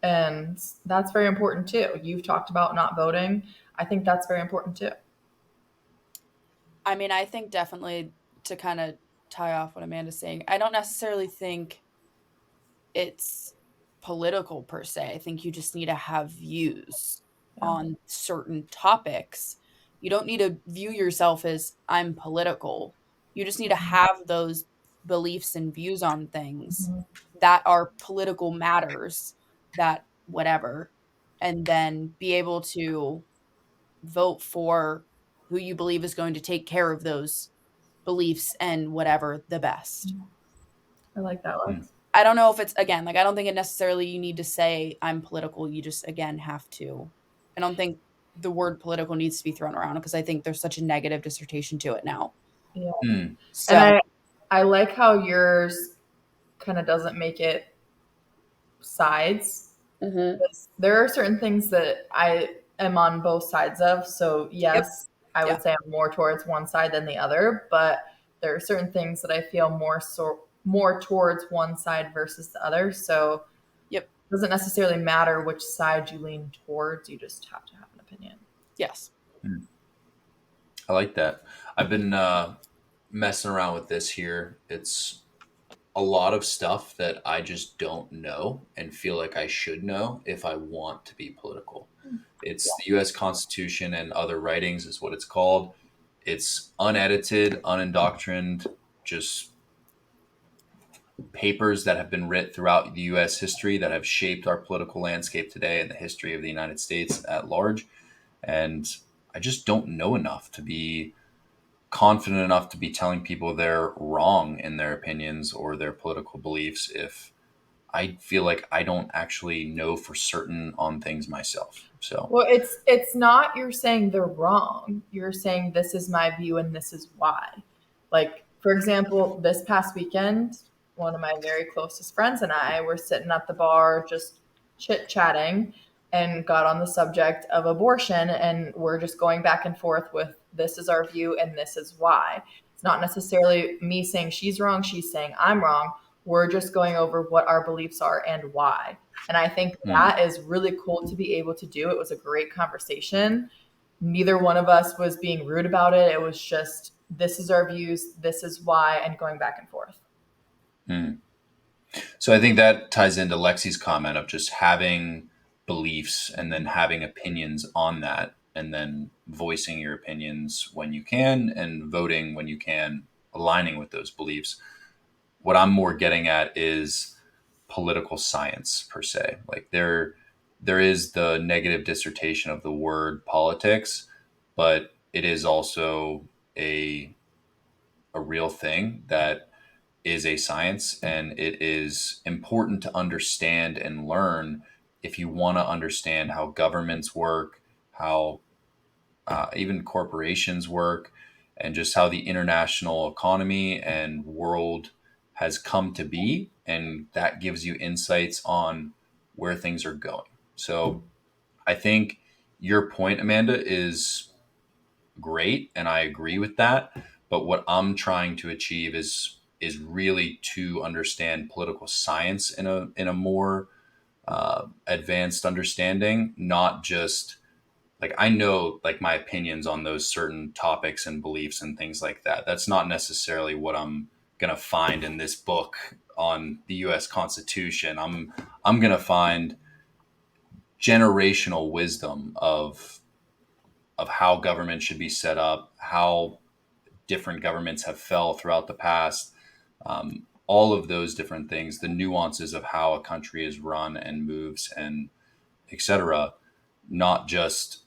[SPEAKER 3] And that's very important too. You've talked about not voting. I think that's very important too.
[SPEAKER 2] I mean, I think definitely, to kind of tie off what Amanda's saying, I don't necessarily think it's political per se. I think you just need to have views
[SPEAKER 3] Yeah.
[SPEAKER 2] on certain topics. You don't need to view yourself as I'm political. You just need to have those beliefs and views on things
[SPEAKER 3] Mhm.
[SPEAKER 2] that are political matters, that whatever, and then be able to vote for who you believe is going to take care of those beliefs and whatever the best.
[SPEAKER 3] I like that one.
[SPEAKER 2] I don't know if it's, again, like, I don't think it necessarily you need to say I'm political. You just, again, have to. I don't think the word political needs to be thrown around because I think there's such a negative dissertation to it now.
[SPEAKER 3] Yeah.
[SPEAKER 1] Mm.
[SPEAKER 2] So,
[SPEAKER 3] And I like how yours kind of doesn't make it sides.
[SPEAKER 2] Mhm.
[SPEAKER 3] There are certain things that I am on both sides of. So yes, I would
[SPEAKER 2] Yeah.
[SPEAKER 3] say I'm more towards one side than the other, but there are certain things that I feel more towards one side versus the other. So
[SPEAKER 2] Yep.
[SPEAKER 3] it doesn't necessarily matter which side you lean towards. You just have to have an opinion.
[SPEAKER 2] Yes.
[SPEAKER 1] I like that. I've been messing around with this here. It's a lot of stuff that I just don't know and feel like I should know if I want to be political. It's the US Constitution and other writings, is what it's called. It's unedited, unindoctrined, just papers that have been written throughout the US history that have shaped our political landscape today and the history of the United States at large. And I just don't know enough to be confident enough to be telling people they're wrong in their opinions or their political beliefs if I feel like I don't actually know for certain on things myself. So,
[SPEAKER 3] Well, it's not you're saying they're wrong. You're saying this is my view and this is why. Like, for example, this past weekend, one of my very closest friends and I were sitting at the bar just chit-chatting and got on the subject of abortion, and we're just going back and forth with this is our view and this is why. It's not necessarily me saying she's wrong, she's saying I'm wrong. We're just going over what our beliefs are and why. And I think that is really cool to be able to do. It was a great conversation. Neither one of us was being rude about it. It was just, this is our views, this is why, and going back and forth.
[SPEAKER 1] so I think that ties into Lexi's comment of just having beliefs and then having opinions on that and then voicing your opinions when you can and voting when you can, aligning with those beliefs. What I'm more getting at is political science per se. Like there is the negative dissertation of the word politics, but it is also a real thing that is a science, and it is important to understand and learn if you want to understand how governments work, how even corporations work, and just how the international economy and world has come to be. And that gives you insights on where things are going. So I think your point, Amanda, is great, and I agree with that. But what I'm trying to achieve is really to understand political science in a more advanced understanding, not just like I know like my opinions on those certain topics and beliefs and things like that. That's not necessarily what I'm gonna find in this book on the U.S. Constitution. I'm gonna find generational wisdom of how government should be set up, how different governments have fell throughout the past, all of those different things, the nuances of how a country is run and moves and etc. Not just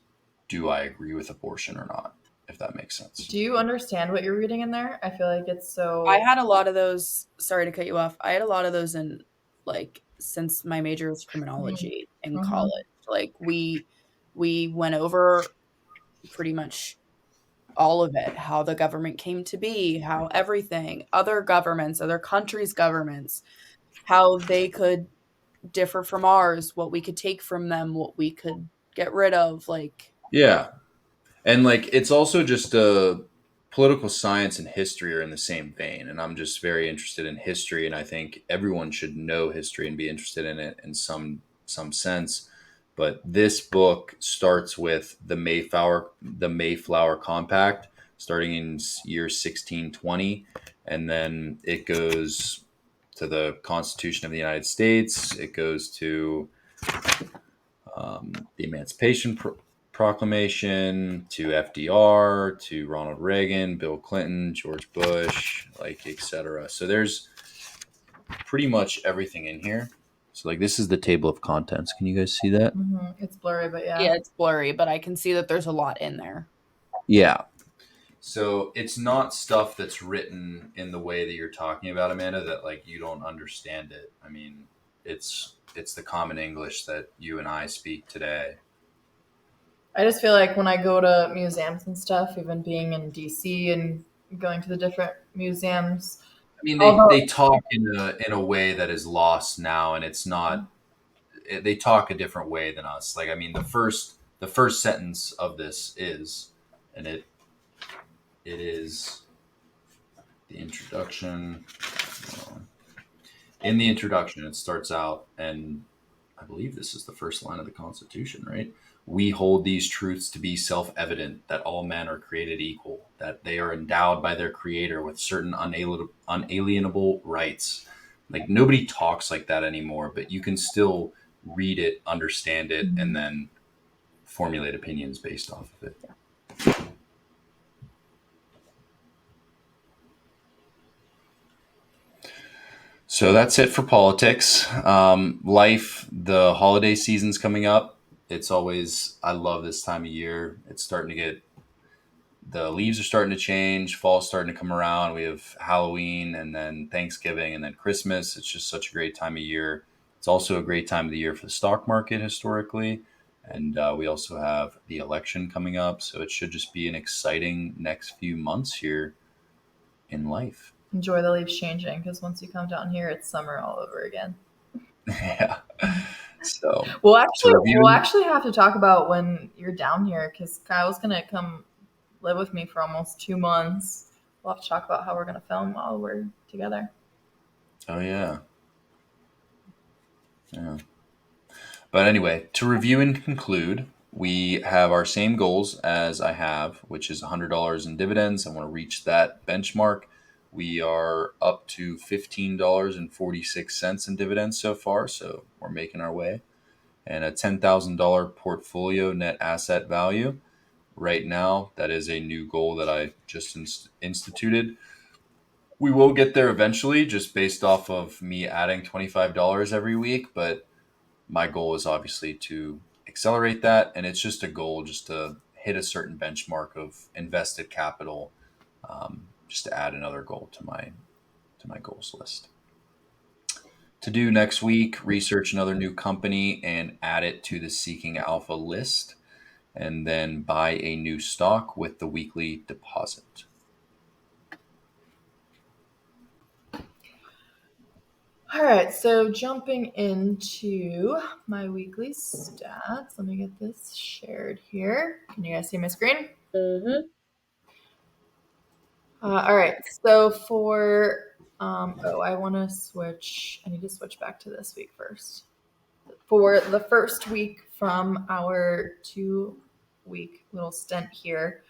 [SPEAKER 1] do I agree with abortion or not, if that makes sense.
[SPEAKER 3] Do you understand what you're reading in there? I feel like it's so.
[SPEAKER 2] I had a lot of those. Sorry to cut you off. I had a lot of those in like since my major is criminology in
[SPEAKER 3] Mhm.
[SPEAKER 2] college. Like we went over pretty much all of it, how the government came to be, how everything, other governments, other countries' governments, how they could differ from ours, what we could take from them, what we could get rid of. Like,
[SPEAKER 1] Yeah. And like it's also just political science and history are in the same vein. And I'm just very interested in history, and I think everyone should know history and be interested in it in some sense. But this book starts with the Mayflower Compact, starting in year 1620, and then it goes to the Constitution of the United States. It goes to the Emancipation Proclamation, to FDR, to Ronald Reagan, Bill Clinton, George Bush, like etc. So there's pretty much everything in here. So like this is the table of contents. Can you guys see that?
[SPEAKER 3] It's blurry, but
[SPEAKER 2] yeah,
[SPEAKER 3] yeah.
[SPEAKER 2] it's blurry, but I can see that there's a lot in there.
[SPEAKER 1] Yeah. So it's not stuff that's written in the way that you're talking about, Amanda, that like you don't understand it. I mean, it's the common English that you and I speak today.
[SPEAKER 3] I just feel like when I go to museums and stuff, even being in DC and going to the different museums,
[SPEAKER 1] I mean,
[SPEAKER 3] although
[SPEAKER 1] they talk in a way that is lost now, and it's not. They talk a different way than us. Like, I mean, the first sentence of this is, and it is the introduction. In the introduction, it starts out, and I believe this is the first line of the Constitution, right? We hold these truths to be self-evident, that all men are created equal, that they are endowed by their Creator with certain unalienable rights. Like nobody talks like that anymore, but you can still read it, understand it, and then formulate opinions based off of it. So that's it for politics. Life, the holiday season's coming up. It's always, I love this time of year. It's starting to get, the leaves are starting to change. Fall's starting to come around. We have Halloween and then Thanksgiving and then Christmas. It's just such a great time of year. It's also a great time of the year for the stock market historically. And we also have the election coming up. So it should just be an exciting next few months here in life.
[SPEAKER 3] enjoy the leaves changing because once you come down here, it's summer all over again.
[SPEAKER 1] Yeah. So
[SPEAKER 3] We'll
[SPEAKER 1] review.
[SPEAKER 3] actually have to talk about when you're down here because Kyle's gonna come live with me for almost 2 months. We'll have to talk about how we're gonna film while we're together.
[SPEAKER 1] Oh yeah. Yeah. But anyway, to review and conclude, we have our same goals as I have, which is $100 in dividends. I want to reach that benchmark. We are up to $15.46 in dividends so far, so we're making our way. And a $10,000 portfolio net asset value. Right now, that is a new goal that I just instituted. We will get there eventually, just based off of me adding $25 every week, but my goal is obviously to accelerate that, and it's just a goal just to hit a certain benchmark of invested capital, just to add another goal to my goals list. To do next week, research another new company and add it to the Seeking Alpha list, and then buy a new stock with the weekly deposit.
[SPEAKER 3] All right, so jumping into my weekly stats. Let me get this shared here. Can you guys see my screen?
[SPEAKER 2] Mm-hmm.
[SPEAKER 3] All right, so for I want to switch. I need to switch back to this week first. For the first week from our 2-week little stint here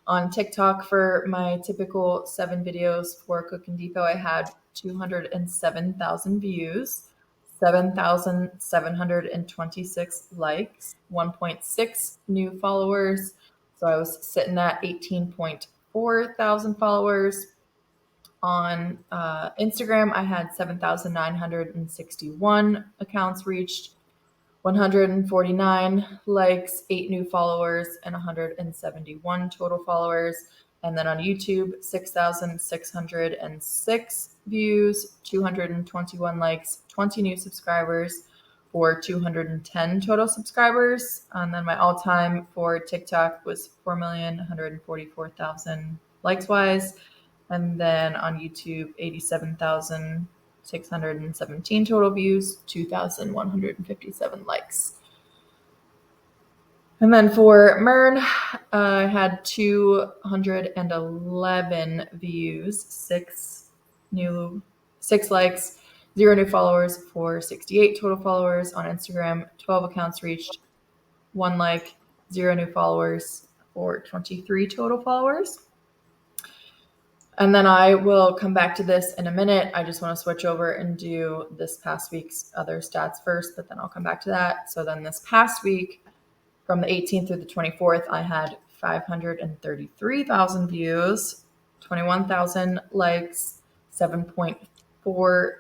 [SPEAKER 3] on TikTok, for my typical 7 videos for Cooking Depot, I had 207,000 views, 7,726 likes, 1.6 new followers. So I was sitting at 18.4 thousand followers. On Instagram, I had 7,961 accounts reached, 149 likes, 8 new followers, and 171 total followers. And then on YouTube, 6,606 views, 221 likes, 20 new subscribers for 210 total subscribers. And then my all-time for TikTok was 4,144,000 likes wise. And then on YouTube, 87,617 total views, 2,157 likes. And then for Mern, I had 211 views, six likes, 0 new followers for 68 total followers on Instagram. 12 accounts reached, 1 like, 0 new followers for 23 total followers. And then I will come back to this in a minute. I just want to switch over and do this past week's other stats first, but then I'll come back to that. So then this past week, from the 18th through the 24th, I had 533,000 views, 21,000 likes, 7.4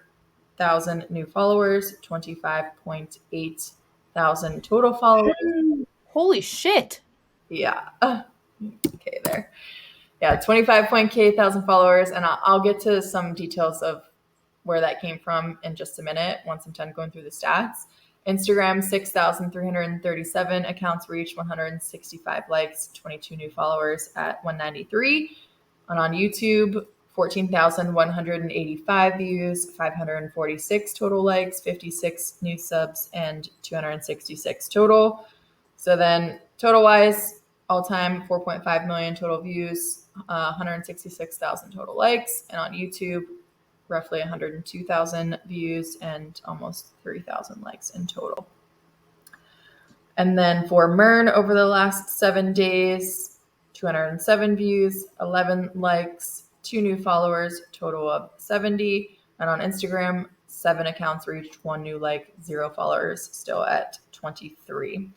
[SPEAKER 3] thousand new followers, 25.8 thousand total followers.
[SPEAKER 2] Holy shit.
[SPEAKER 3] Yeah. Okay, there. Yeah, 25.k thousand followers. And I'll get to some details of where that came from in just a minute once I'm done going through the stats. Instagram, 6,337 accounts reached, 165 likes, 22 new followers at 193. And on YouTube, 14,185 views, 546 total likes, 56 new subs, and 266 total. So then total wise, all time, 4.5 million total views, 166,000 total likes. And on YouTube, roughly 102,000 views and almost 3,000 likes in total. And then for Mern, over the last 7 days, 207 views, 11 likes, 2 new followers, total of 70. And on Instagram, 7 accounts reached, 1 new like, 0 followers, still at 23.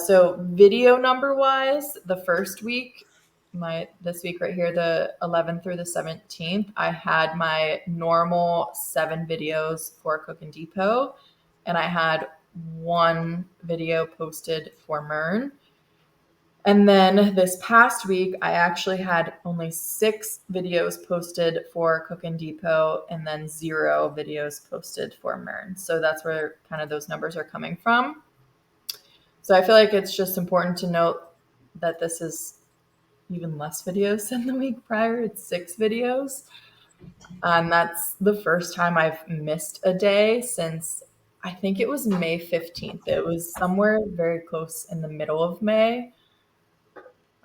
[SPEAKER 3] So video number wise, the first week, this week right here, the 11th through the 17th, I had my normal 7 videos for Cooking Depot, and I had 1 video posted for Mern. And then this past week, I actually had only 6 videos posted for Cooking Depot and then 0 videos posted for Mern. So that's where kind of those numbers are coming from. So I feel like it's just important to note that this is even less videos than the week prior. It's 6 videos. And that's the first time I've missed a day since I think it was May 15th. It was somewhere very close in the middle of May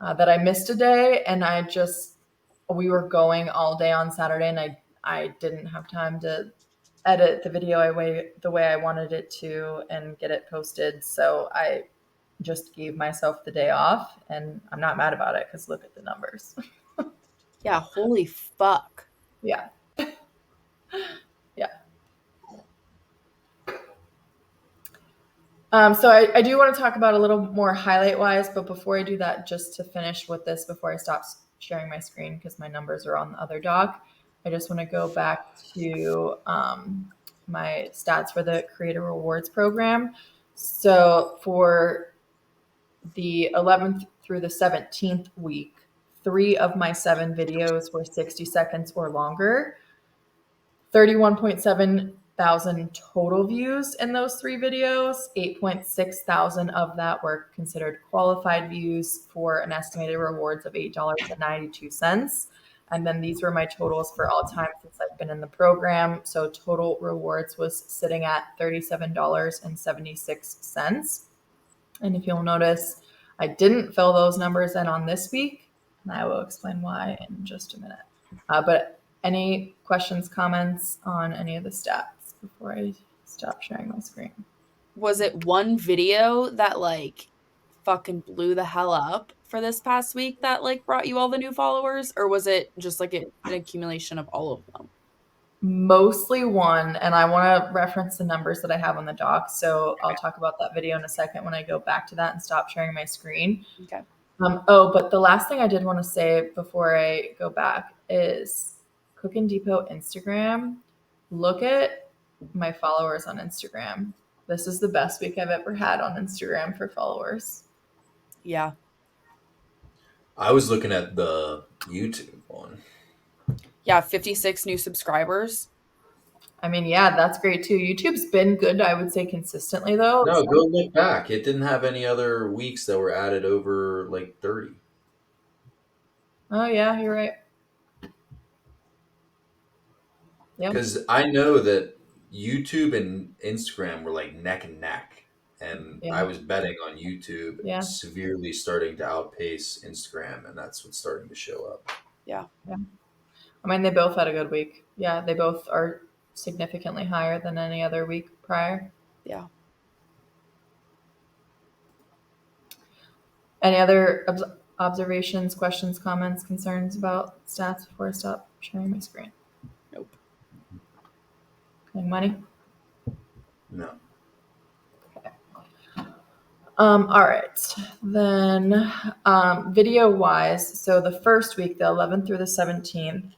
[SPEAKER 3] that I missed a day. And we were going all day on Saturday, and I didn't have time to edit the video the way I wanted it to and get it posted. So I just gave myself the day off, and I'm not mad about it because look at the numbers.
[SPEAKER 2] Yeah, holy fuck.
[SPEAKER 3] Yeah. Yeah. So I do want to talk about a little more highlight wise, but before I do that, just to finish with this before I stop sharing my screen because my numbers are on the other doc, I just want to go back to my stats for the Creator Rewards program. So for the 11th through the 17th week, 3 of my 7 videos were 60 seconds or longer. 31.7 thousand total views in those 3 videos. 8.6 thousand of that were considered qualified views for an estimated rewards of $8.92. And then these were my totals for all time since I've been in the program. So total rewards was sitting at $37.76. And if you'll notice, I didn't fill those numbers in on this week, and I will explain why in just a minute. But any questions, comments on any of the stats before I stop sharing my screen?
[SPEAKER 2] Was it one video that like fucking blew the hell up for this past week that like brought you all the new followers, or was it just like an accumulation of all of them?
[SPEAKER 3] Mostly one, and I want to reference the numbers that I have on the doc, so I'll talk about that video in a second when I go back to that and stop sharing my screen.
[SPEAKER 2] Okay.
[SPEAKER 3] But the last thing I did want to say before I go back is Cooking Depot Instagram. Look at my followers on Instagram. This is the best week I've ever had on Instagram for followers.
[SPEAKER 2] Yeah.
[SPEAKER 5] I was looking at the YouTube one.
[SPEAKER 2] Yeah, 56 new subscribers.
[SPEAKER 3] I mean, yeah, that's great too. YouTube's been good, I would say, consistently though.
[SPEAKER 1] No, go look back. It didn't have any other weeks that were added over like 30.
[SPEAKER 3] Oh yeah, you're right. Yeah.
[SPEAKER 1] Because I know that YouTube and Instagram were like neck and neck. And
[SPEAKER 3] Yeah.
[SPEAKER 1] I was betting on YouTube
[SPEAKER 3] Yeah.
[SPEAKER 1] severely starting to outpace Instagram, and that's what's starting to show up.
[SPEAKER 2] Yeah.
[SPEAKER 3] I mean, they both had a good week. Yeah, they both are significantly higher than any other week prior.
[SPEAKER 2] Yeah.
[SPEAKER 3] Any other observations, questions, comments, concerns about stats before I stop sharing my screen?
[SPEAKER 2] Nope.
[SPEAKER 3] Okay, money?
[SPEAKER 1] No.
[SPEAKER 3] All right. Then video wise, so the first week, the 11th through the 17th,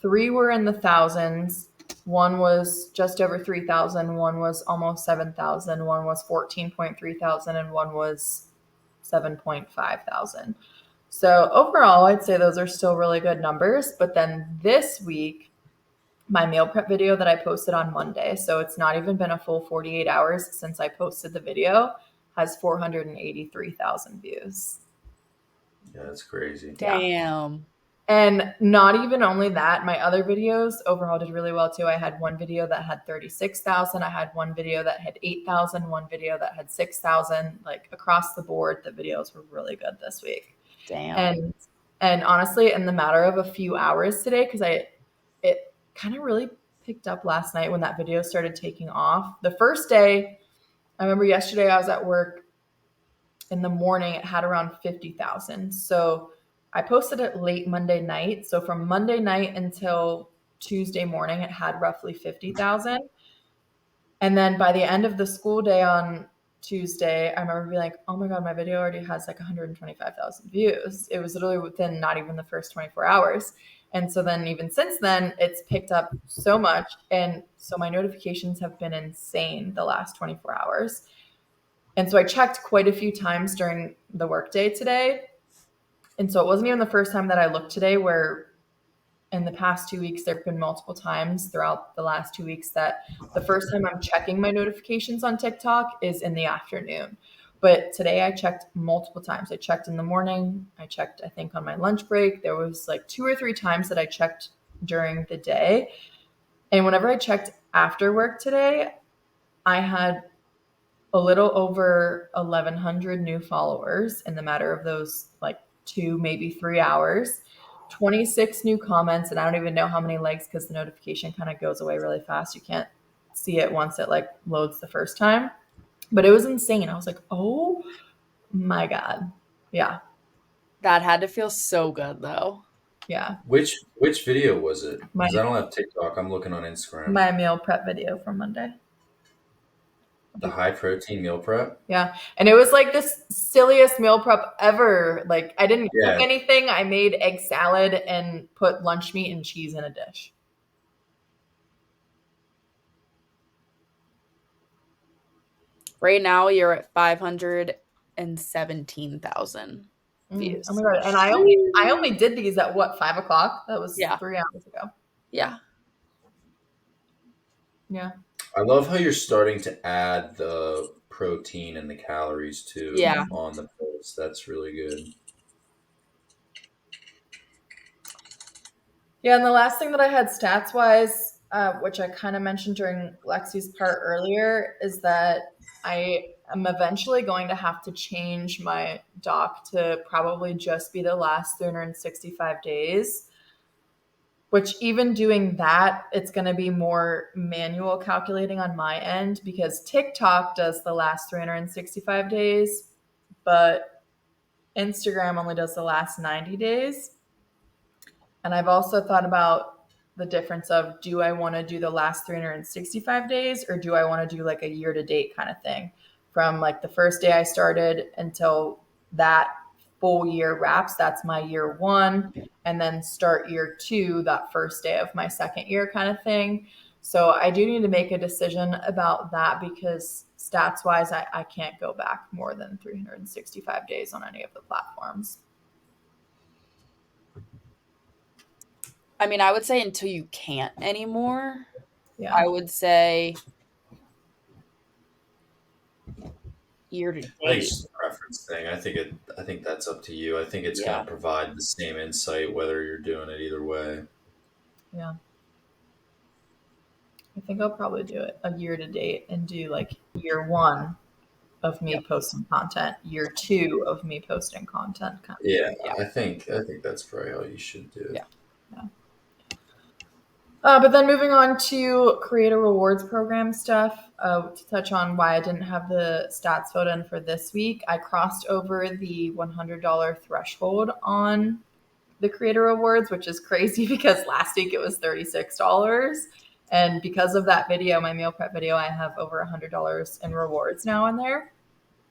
[SPEAKER 3] 3 were in the thousands. One was just over 3,000. One was almost 7,000. One was 14.3 thousand, and one was 7.5 thousand. So overall, I'd say those are still really good numbers. But then this week, my meal prep video that I posted on Monday, so it's not even been a full 48 hours since I posted the video, has 483,000 views.
[SPEAKER 1] Yeah, that's crazy.
[SPEAKER 2] Damn.
[SPEAKER 3] And not even only that, my other videos overall did really well too. I had one video that had 36,000. I had one video that had 8,000, one video that had 6,000. Like across the board, the videos were really good this week.
[SPEAKER 2] Damn.
[SPEAKER 3] And honestly, in the matter of a few hours today, because it kind of really picked up last night when that video started taking off. The first day, I remember yesterday I was at work in the morning, it had around 50,000. So I posted it late Monday night. So from Monday night until Tuesday morning, it had roughly 50,000. And then by the end of the school day on Tuesday, I remember being like, oh my God, my video already has like 125,000 views. It was literally within not even the first 24 hours. And so then even since then, it's picked up so much. And so my notifications have been insane the last 24 hours. And so I checked quite a few times during the workday today. And so it wasn't even the first time that I looked today, where in the past 2 weeks, there have been multiple times throughout the last 2 weeks that the first time I'm checking my notifications on TikTok is in the afternoon. But today I checked multiple times. I checked in the morning. I checked, I think, on my lunch break. There was like 2 or 3 times that I checked during the day. And whenever I checked after work today, I had a little over 1,100 new followers in the matter of those like 2, maybe 3 hours, 26 new comments, and I don't even know how many likes because the notification kind of goes away really fast. You can't see it once it like loads the first time, but it was insane. I was like, oh my God. Yeah.
[SPEAKER 2] That had to feel so good though.
[SPEAKER 3] Yeah.
[SPEAKER 1] Which video was it?
[SPEAKER 3] My-
[SPEAKER 1] Because I don't have TikTok. I'm looking on Instagram.
[SPEAKER 3] My meal prep video from Monday.
[SPEAKER 1] The high protein meal prep.
[SPEAKER 3] Yeah. And it was like this silliest meal prep ever. Like I didn't cook anything. I made egg salad and put lunch meat and cheese in a dish.
[SPEAKER 2] Right now you're at 517,000 views.
[SPEAKER 3] Oh my God. And I only did these at what, 5 o'clock? That was 3 hours ago.
[SPEAKER 2] Yeah.
[SPEAKER 3] Yeah.
[SPEAKER 1] I love how you're starting to add the protein and the calories too on the post. That's really good.
[SPEAKER 3] Yeah, and the last thing that I had stats wise, which I kind of mentioned during Lexi's part earlier, is that I am eventually going to have to change my doc to probably just be the last 365 days. Which even doing that, it's going to be more manual calculating on my end because TikTok does the last 365 days, but Instagram only does the last 90 days. And I've also thought about the difference of, do I want to do the last 365 days or do I want to do like a year to date kind of thing from like the first day I started until that full year wraps? That's my year 1. And then start year 2, that first day of my second year kind of thing. So I do need to make a decision about that because stats wise, I can't go back more than 365 days on any of the platforms.
[SPEAKER 2] I mean, I would say until you can't anymore,
[SPEAKER 3] Yeah.
[SPEAKER 2] I would say year to
[SPEAKER 1] I think
[SPEAKER 2] date.
[SPEAKER 1] it's just a preference thing. I think that's up to you. I think it's
[SPEAKER 2] Yeah.
[SPEAKER 1] going to provide the same insight whether you're doing it either way.
[SPEAKER 3] Yeah. I think I'll probably do it a year to date and do like year 1 of me
[SPEAKER 2] Yep.
[SPEAKER 3] posting content, year 2 of me posting content.
[SPEAKER 1] Yeah,
[SPEAKER 2] Yeah.
[SPEAKER 1] I think that's probably how you should do it.
[SPEAKER 2] Yeah.
[SPEAKER 3] But then moving on to creator rewards program stuff, to touch on why I didn't have the stats filled in for this week, I crossed over the $100 threshold on the creator rewards, which is crazy because last week it was $36. And because of that video, my meal prep video, I have over $100 in rewards now in there.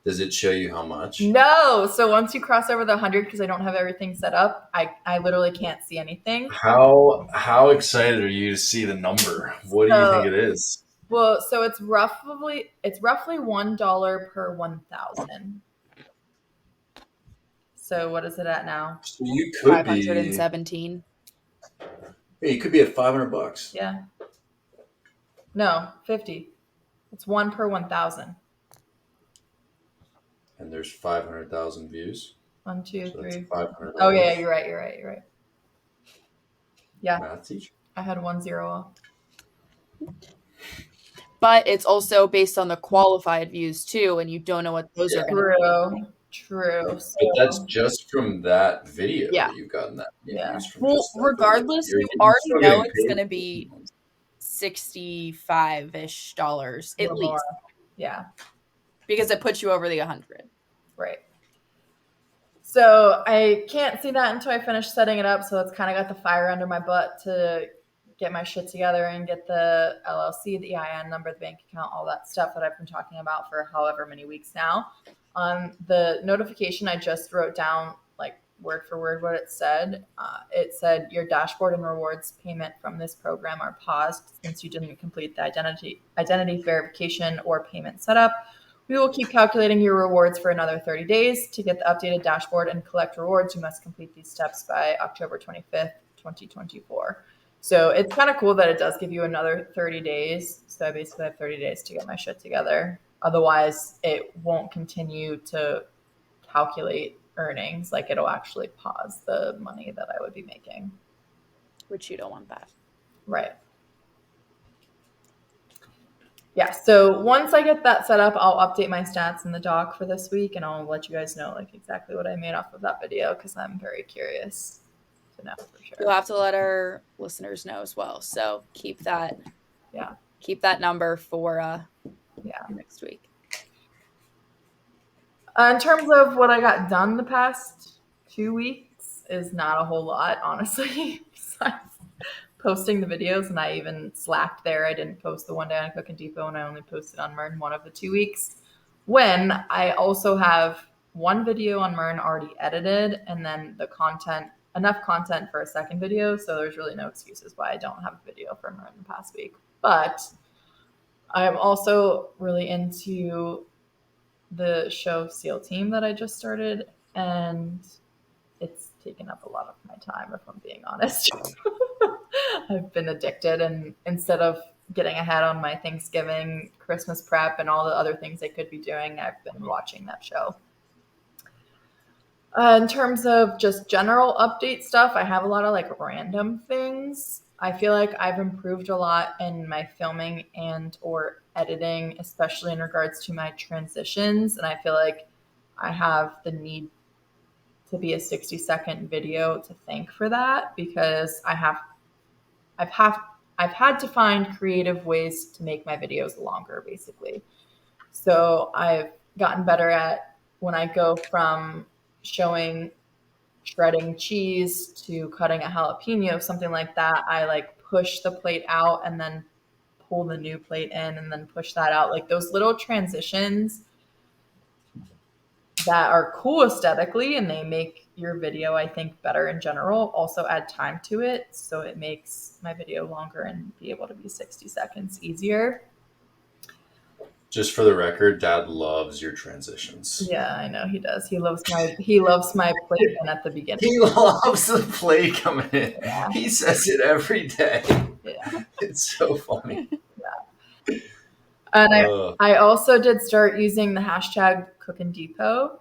[SPEAKER 1] Does it show you how much?
[SPEAKER 3] No. So once you cross over the 100, because I don't have everything set up, I literally can't see anything.
[SPEAKER 1] How excited are you to see the number? What do you think it is?
[SPEAKER 3] Well, so it's roughly $1 per 1,000. So what is it at now?
[SPEAKER 1] So you could be
[SPEAKER 2] 517.
[SPEAKER 1] yeah, you could be at $500.
[SPEAKER 3] Yeah. No, 50. It's 1 per 1,000.
[SPEAKER 1] And there's 500,000 views.
[SPEAKER 3] 1, 2,
[SPEAKER 1] So that's
[SPEAKER 3] 3.
[SPEAKER 1] $500.
[SPEAKER 3] Oh yeah, you're right. Yeah,
[SPEAKER 1] Math teacher.
[SPEAKER 3] I had 1 0 off.
[SPEAKER 2] But it's also based on the qualified views too, and you don't know what those are going to be.
[SPEAKER 3] True.
[SPEAKER 1] But that's just from that video
[SPEAKER 3] Yeah.
[SPEAKER 1] that you've gotten that many
[SPEAKER 3] Yeah.
[SPEAKER 1] views from.
[SPEAKER 2] Well,
[SPEAKER 1] just that
[SPEAKER 2] regardless,
[SPEAKER 1] video.
[SPEAKER 2] you
[SPEAKER 1] You're
[SPEAKER 2] already
[SPEAKER 1] still
[SPEAKER 2] know
[SPEAKER 1] getting
[SPEAKER 2] it's
[SPEAKER 1] paid.
[SPEAKER 2] going to be $65-ish at
[SPEAKER 3] Little more.
[SPEAKER 2] least,
[SPEAKER 3] Yeah.
[SPEAKER 2] because it puts you over the 100.
[SPEAKER 3] Right. So I can't see that until I finish setting it up. So it's kind of got the fire under my butt to get my shit together and get the LLC, the EIN number, the bank account, all that stuff that I've been talking about for however many weeks now. The notification, I just wrote down like word for word what it said. It said your dashboard and rewards payment from this program are paused since you didn't complete the identity verification or payment setup. We will keep calculating your rewards for another 30 days. To get the updated dashboard and collect rewards, you must complete these steps by October 25th, 2024. So it's kind of cool that it does give you another 30 days. So I basically have 30 days to get my shit together. Otherwise, it won't continue to calculate earnings. Like it'll actually pause the money that I would be making.
[SPEAKER 2] Which you don't want that.
[SPEAKER 3] Right. Yeah, so once I get that set up, I'll update my stats in the doc for this week, and I'll let you guys know like exactly what I made off of that video because I'm very curious to know for sure.
[SPEAKER 2] You'll have to let our listeners know as well. So keep that number for next week.
[SPEAKER 3] In terms of what I got done the past 2 weeks is not a whole lot, honestly, besides posting the videos, and I even slacked there. I didn't post the one day on Cooking Depot, and I only posted on Mern one of the 2 weeks. When I also have one video on Mern already edited, and then enough content for a second video. So there's really no excuses why I don't have a video for Mern the past week. But I'm also really into the show SEAL Team that I just started, and it's taken up a lot of my time, if I'm being honest. I've been addicted, and instead of getting ahead on my Thanksgiving, Christmas prep, and all the other things I could be doing, I've been watching that show. In terms of just general update stuff, I have a lot of like random things. I feel like I've improved a lot in my filming and or editing, especially in regards to my transitions. And I feel like I have the need to be a 60-second video to thank for that because I've had to find creative ways to make my videos longer, basically. So I've gotten better at when I go from showing shredding cheese to cutting a jalapeno, something like that, I like push the plate out and then pull the new plate in and then push that out. Like those little transitions that are cool aesthetically and they make your video, I think, better in general, also add time to it. So it makes my video longer and be able to be 60 seconds easier.
[SPEAKER 1] Just for the record, Dad loves your transitions.
[SPEAKER 3] Yeah, I know he does. He loves my playpen at the beginning.
[SPEAKER 1] He loves the play coming in.
[SPEAKER 3] Yeah.
[SPEAKER 1] He says it every day.
[SPEAKER 3] Yeah.
[SPEAKER 1] It's so funny.
[SPEAKER 3] And
[SPEAKER 1] Uh,
[SPEAKER 3] I also did start using the hashtag Cookin' Depot.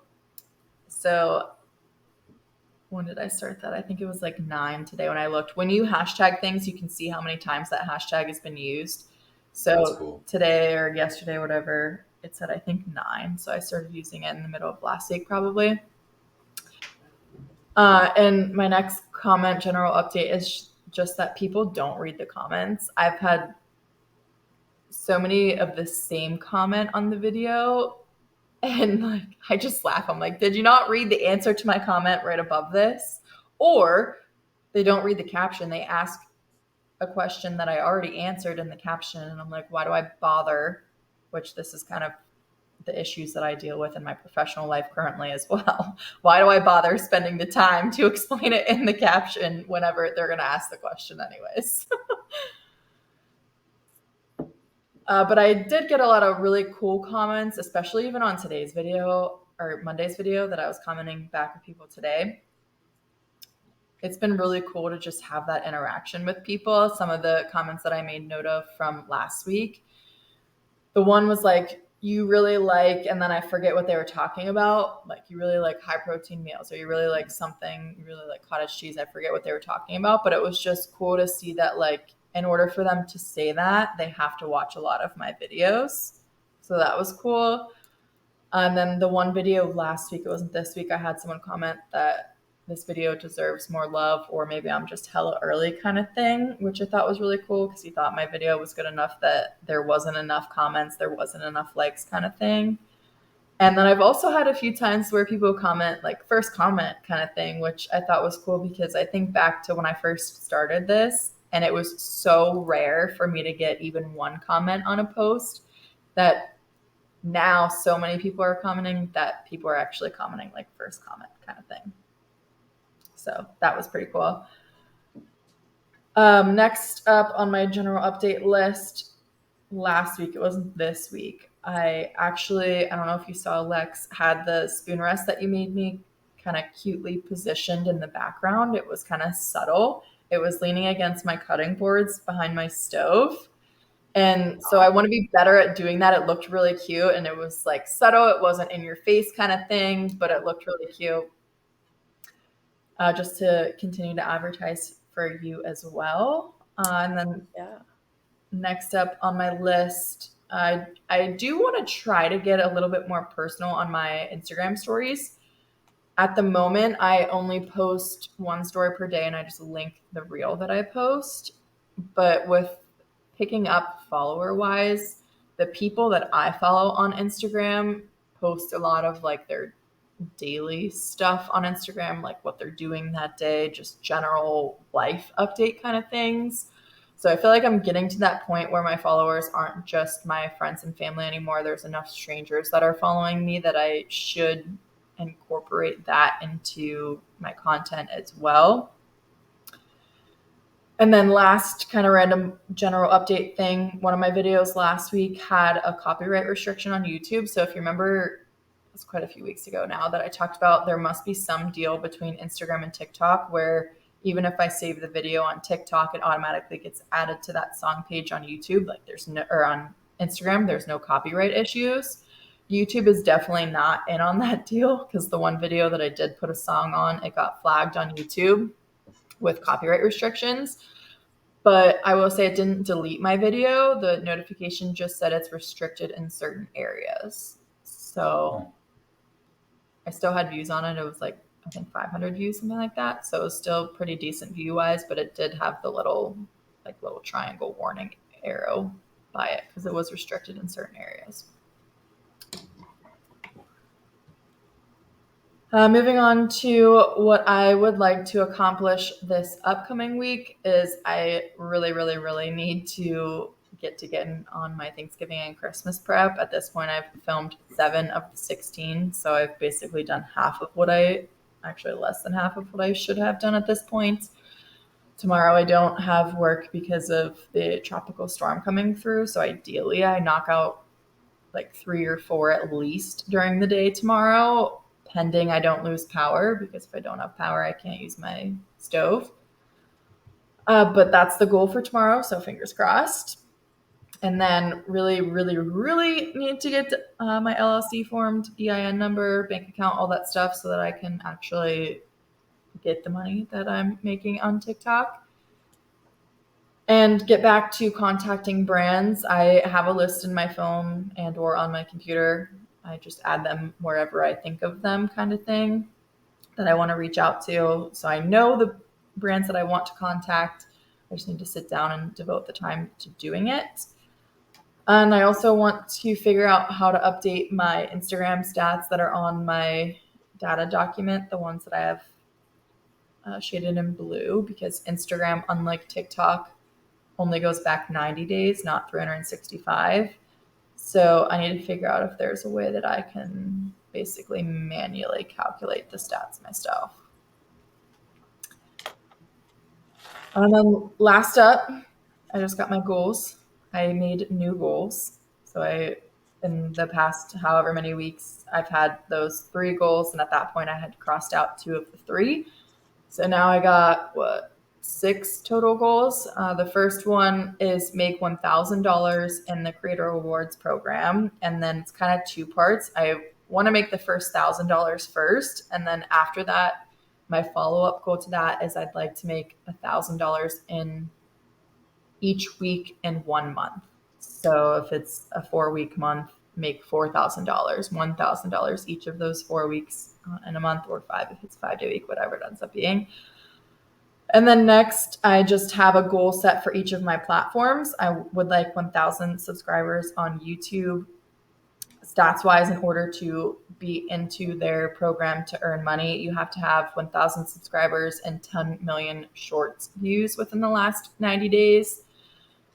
[SPEAKER 3] So when did I start that? I think it was like 9 today when I looked. When you hashtag things, you can see how many times that hashtag has been used. So
[SPEAKER 1] That's cool.
[SPEAKER 3] today or yesterday, whatever, it said I think 9. So I started using it in the middle of last week probably. And my next comment, general update, is just that people don't read the comments. I've had so many of the same comment on the video, and like I just laugh. I'm like, did you not read the answer to my comment right above this? Or they don't read the caption. They ask a question that I already answered in the caption, and I'm like, why do I bother? Which this is kind of the issues that I deal with in my professional life currently as well. Why do I bother spending the time to explain it in the caption whenever they're going to ask the question anyways? But I did get a lot of really cool comments, especially even on today's video or Monday's video that I was commenting back with people today. It's been really cool to just have that interaction with people. Some of the comments that I made note of from last week, the one was like, you really like, and then I forget what they were talking about. Like, you really like high protein meals, or you really like something, you really like cottage cheese. I forget what they were talking about, but it was just cool to see that, like, in order for them to say that, they have to watch a lot of my videos. So that was cool. And then the one video last week, it wasn't this week, I had someone comment that this video deserves more love, or maybe I'm just hella early kind of thing, which I thought was really cool because he thought my video was good enough that there wasn't enough comments, there wasn't enough likes kind of thing. And then I've also had a few times where people comment like first comment kind of thing, which I thought was cool because I think back to when I first started this, and it was so rare for me to get even one comment on a post, that now so many people are commenting that people are actually commenting like first comment kind of thing. So that was pretty cool. Next up on my general update list, last week, it wasn't this week, I don't know if you saw, Lex had the spoon rest that you made me kind of cutely positioned in the background. It was kind of subtle. It was leaning against my cutting boards behind my stove. And so I want to be better at doing that. It looked really cute, and it was like subtle. It wasn't in your face kind of thing, but it looked really cute. Just to continue to advertise for you as well. And then next up on my list, I do want to try to get a little bit more personal on my Instagram stories. At the moment, I only post one story per day, and I just link the reel that I post. But with picking up follower-wise, the people that I follow on Instagram post a lot of like their daily stuff on Instagram, like what they're doing that day, just general life update kind of things. So I feel like I'm getting to that point where my followers aren't just my friends and family anymore. There's enough strangers that are following me that I should incorporate that into my content as well. And then last kind of random general update thing, one of my videos last week had a copyright restriction on YouTube. So if you remember, it's quite a few weeks ago now that I talked about there must be some deal between Instagram and TikTok where even if I save the video on TikTok, it automatically gets added to that song page on YouTube. Like or on Instagram, there's no copyright issues. YouTube is definitely not in on that deal because the one video that I did put a song on, it got flagged on YouTube with copyright restrictions. But I will say it didn't delete my video. The notification just said it's restricted in certain areas. So I still had views on it. It was like, I think 500 views, something like that. So it was still pretty decent view-wise, but it did have the little triangle warning arrow by it because it was restricted in certain areas. Moving on to what I would like to accomplish this upcoming week is I really, really, really need to get on my Thanksgiving and Christmas prep. At this point, I've filmed 7 of the 16, so I've basically done less than half of what I should have done at this point. Tomorrow I don't have work because of the tropical storm coming through, so ideally I knock out like 3 or 4 at least during the day tomorrow, pending I don't lose power, because if I don't have power, I can't use my stove. But that's the goal for tomorrow, so fingers crossed. And then really, really, really need to get my LLC formed, EIN number, bank account, all that stuff, so that I can actually get the money that I'm making on TikTok. And get back to contacting brands. I have a list in my phone and or on my computer. I just add them wherever I think of them, kind of thing, that I want to reach out to. So I know the brands that I want to contact. I just need to sit down and devote the time to doing it. And I also want to figure out how to update my Instagram stats that are on my data document, the ones that I have shaded in blue, because Instagram, unlike TikTok, only goes back 90 days, not 365. So I need to figure out if there's a way that I can basically manually calculate the stats myself. And then last up, I just got my goals. I made new goals. So in the past however many weeks, I've had those 3 goals. And at that point, I had crossed out 2 of the 3. So now I got 6 total goals. The first one is make $1,000 in the Creator Rewards program. And then it's kind of 2 parts. I want to make the first $1,000 first. And then after that, my follow-up goal to that is I'd like to make $1,000 in each week in 1 month. So if it's a 4-week month, make $4,000, $1,000 each of those 4 weeks in a month, or 5 if it's a 5-day week, whatever it ends up being. And then next, I just have a goal set for each of my platforms. I would like 1,000 subscribers on YouTube. Stats wise, in order to be into their program to earn money, you have to have 1,000 subscribers and 10 million shorts views within the last 90 days.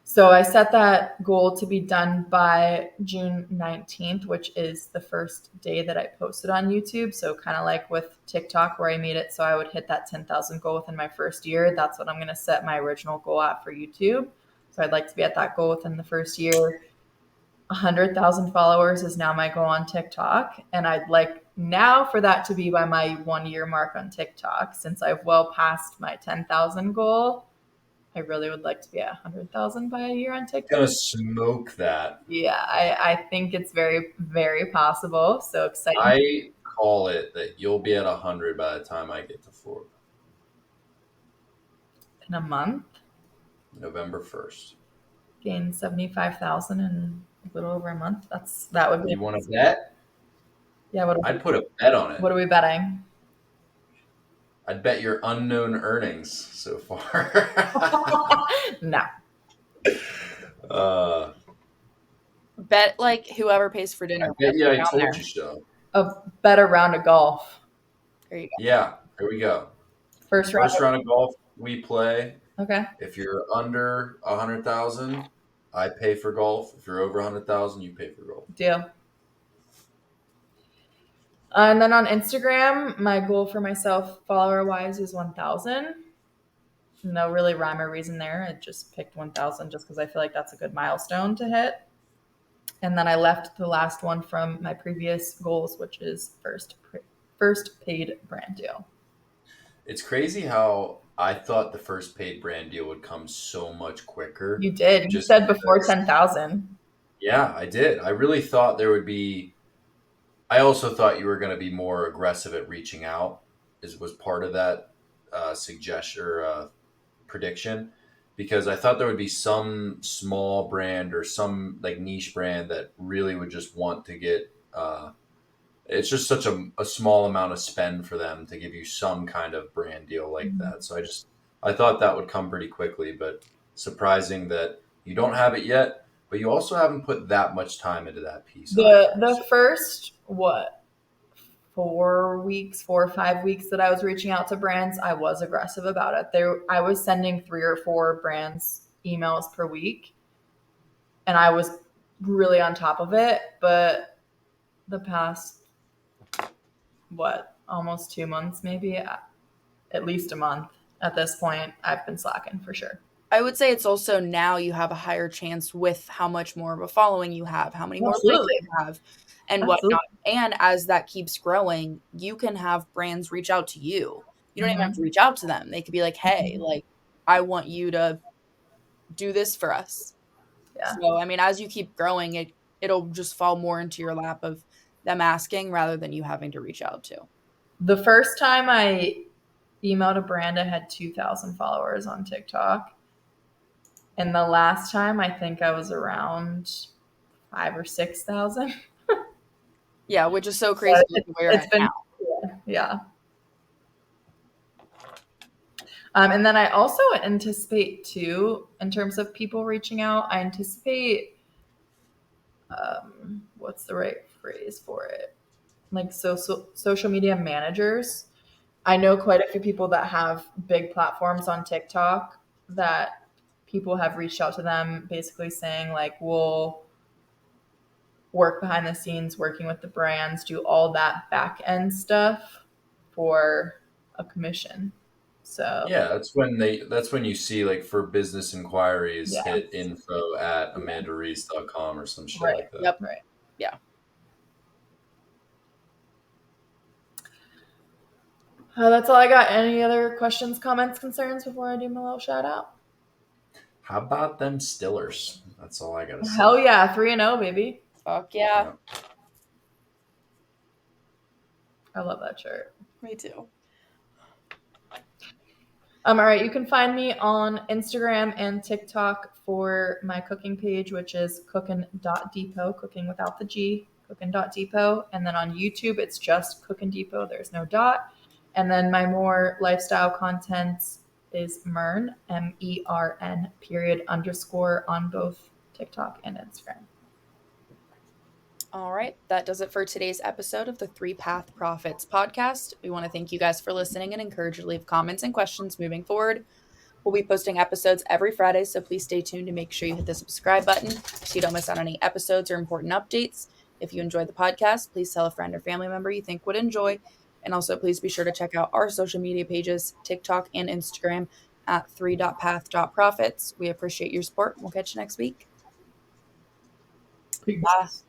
[SPEAKER 3] So I set that goal to be done by June 19th, which is the first day that I posted on YouTube. So kind of like with TikTok, where I made it so I would hit that 10,000 goal within my first year. That's what I'm going to set my original goal at for YouTube. So I'd like to be at that goal within the first year. 100,000 followers is now my goal on TikTok. And I'd like now for that to be by my 1-year mark on TikTok. Since I've well passed my 10,000 goal, I really would like to be at 100,000 by a year on TikTok.
[SPEAKER 1] Gonna smoke that.
[SPEAKER 3] Yeah, I think it's very, very possible. So exciting.
[SPEAKER 1] I call it that you'll be at 100 by the time I get to Florida.
[SPEAKER 3] In a month?
[SPEAKER 1] November 1st.
[SPEAKER 3] Gain 75,000 in a little over a month. That would be.
[SPEAKER 1] You want to bet?
[SPEAKER 3] Yeah,
[SPEAKER 1] I'd put a bet on it.
[SPEAKER 3] What are we betting?
[SPEAKER 1] I'd bet your unknown earnings so far.
[SPEAKER 3] No.
[SPEAKER 2] Bet like whoever pays for dinner.
[SPEAKER 1] I told you so.
[SPEAKER 3] A better round of golf.
[SPEAKER 2] There you go.
[SPEAKER 1] Yeah, here we go.
[SPEAKER 3] First
[SPEAKER 1] round of golf we play.
[SPEAKER 3] Okay.
[SPEAKER 1] If you're under 100,000, I pay for golf. If you're over 100,000, you pay for golf.
[SPEAKER 3] Deal. And then on Instagram, my goal for myself, follower-wise, is 1,000. No really rhyme or reason there. I just picked 1,000 just because I feel like that's a good milestone to hit. And then I left the last one from my previous goals, which is first paid brand deal.
[SPEAKER 1] It's crazy how I thought the first paid brand deal would come so much quicker.
[SPEAKER 3] You did. You said before 10,000.
[SPEAKER 1] Yeah, I did. I really thought there would be. I also thought you were going to be more aggressive at reaching out. Was part of that suggestion or prediction, because I thought there would be some small brand or some like niche brand that really would just want to get. It's just such a small amount of spend for them to give you some kind of brand deal like that. So I thought that would come pretty quickly, but surprising that you don't have it yet. But you also haven't put that much time into that piece.
[SPEAKER 3] The first 4 or 5 weeks that I was reaching out to brands, I was aggressive about it. I was sending 3 or 4 brands emails per week, and I was really on top of it. But the past almost 2 months, maybe at least a month at this point, I've been slacking for sure.
[SPEAKER 2] I would say it's also now you have a higher chance with how much more of a following you have, how many more brands
[SPEAKER 3] Absolutely.
[SPEAKER 2] you have, and
[SPEAKER 3] Absolutely.
[SPEAKER 2] whatnot. And as that keeps growing, you can have brands reach out to you. You don't even have to reach out to them. They could be like, hey, like, I want you to do this for us.
[SPEAKER 3] Yeah.
[SPEAKER 2] So, I mean, as you keep growing, it'll just fall more into your lap of them asking rather than you having to reach out to.
[SPEAKER 3] The first time I emailed a brand, I had 2,000 followers on TikTok. And the last time, I think I was around 5 or 6,000.
[SPEAKER 2] Yeah, which is so crazy with where
[SPEAKER 3] It's
[SPEAKER 2] at
[SPEAKER 3] been,
[SPEAKER 2] now.
[SPEAKER 3] yeah. And then I also anticipate too, in terms of people reaching out, I anticipate, what's the right phrase for it? Like social media managers. I know quite a few people that have big platforms on TikTok that people have reached out to them basically saying like, we'll work behind the scenes, working with the brands, do all that back end stuff for a commission. So
[SPEAKER 1] Yeah, that's when you see like for business inquiries,
[SPEAKER 3] yeah,
[SPEAKER 1] hit info@amandareese.com or some shit
[SPEAKER 3] right,
[SPEAKER 1] like that.
[SPEAKER 2] Yep.
[SPEAKER 3] right.
[SPEAKER 2] Yeah.
[SPEAKER 3] That's all I got. Any other questions, comments, concerns before I do my little shout out?
[SPEAKER 1] How about them Stillers? That's all I gotta say.
[SPEAKER 3] Hell yeah, 3-0, baby.
[SPEAKER 2] Fuck yeah.
[SPEAKER 1] Yeah.
[SPEAKER 3] I love that shirt.
[SPEAKER 2] Me too.
[SPEAKER 3] All right, you can find me on Instagram and TikTok for my cooking page, which is cookin.depot, cooking without the G, cookin.depot. And then on YouTube, it's just Cookin' Depot. There's no dot. And then my more lifestyle content is Mern, MERN, _, on both TikTok and Instagram.
[SPEAKER 2] All right. That does it for today's episode of the Three Path Profits podcast. We want to thank you guys for listening and encourage you to leave comments and questions moving forward. We'll be posting episodes every Friday, so please stay tuned and make sure you hit the subscribe button so you don't miss out on any episodes or important updates. If you enjoyed the podcast, please tell a friend or family member you think would enjoy. And also, please be sure to check out our social media pages, TikTok and Instagram at 3.path.profits. We appreciate your support. We'll catch you next week.
[SPEAKER 3] Peace.
[SPEAKER 2] Bye.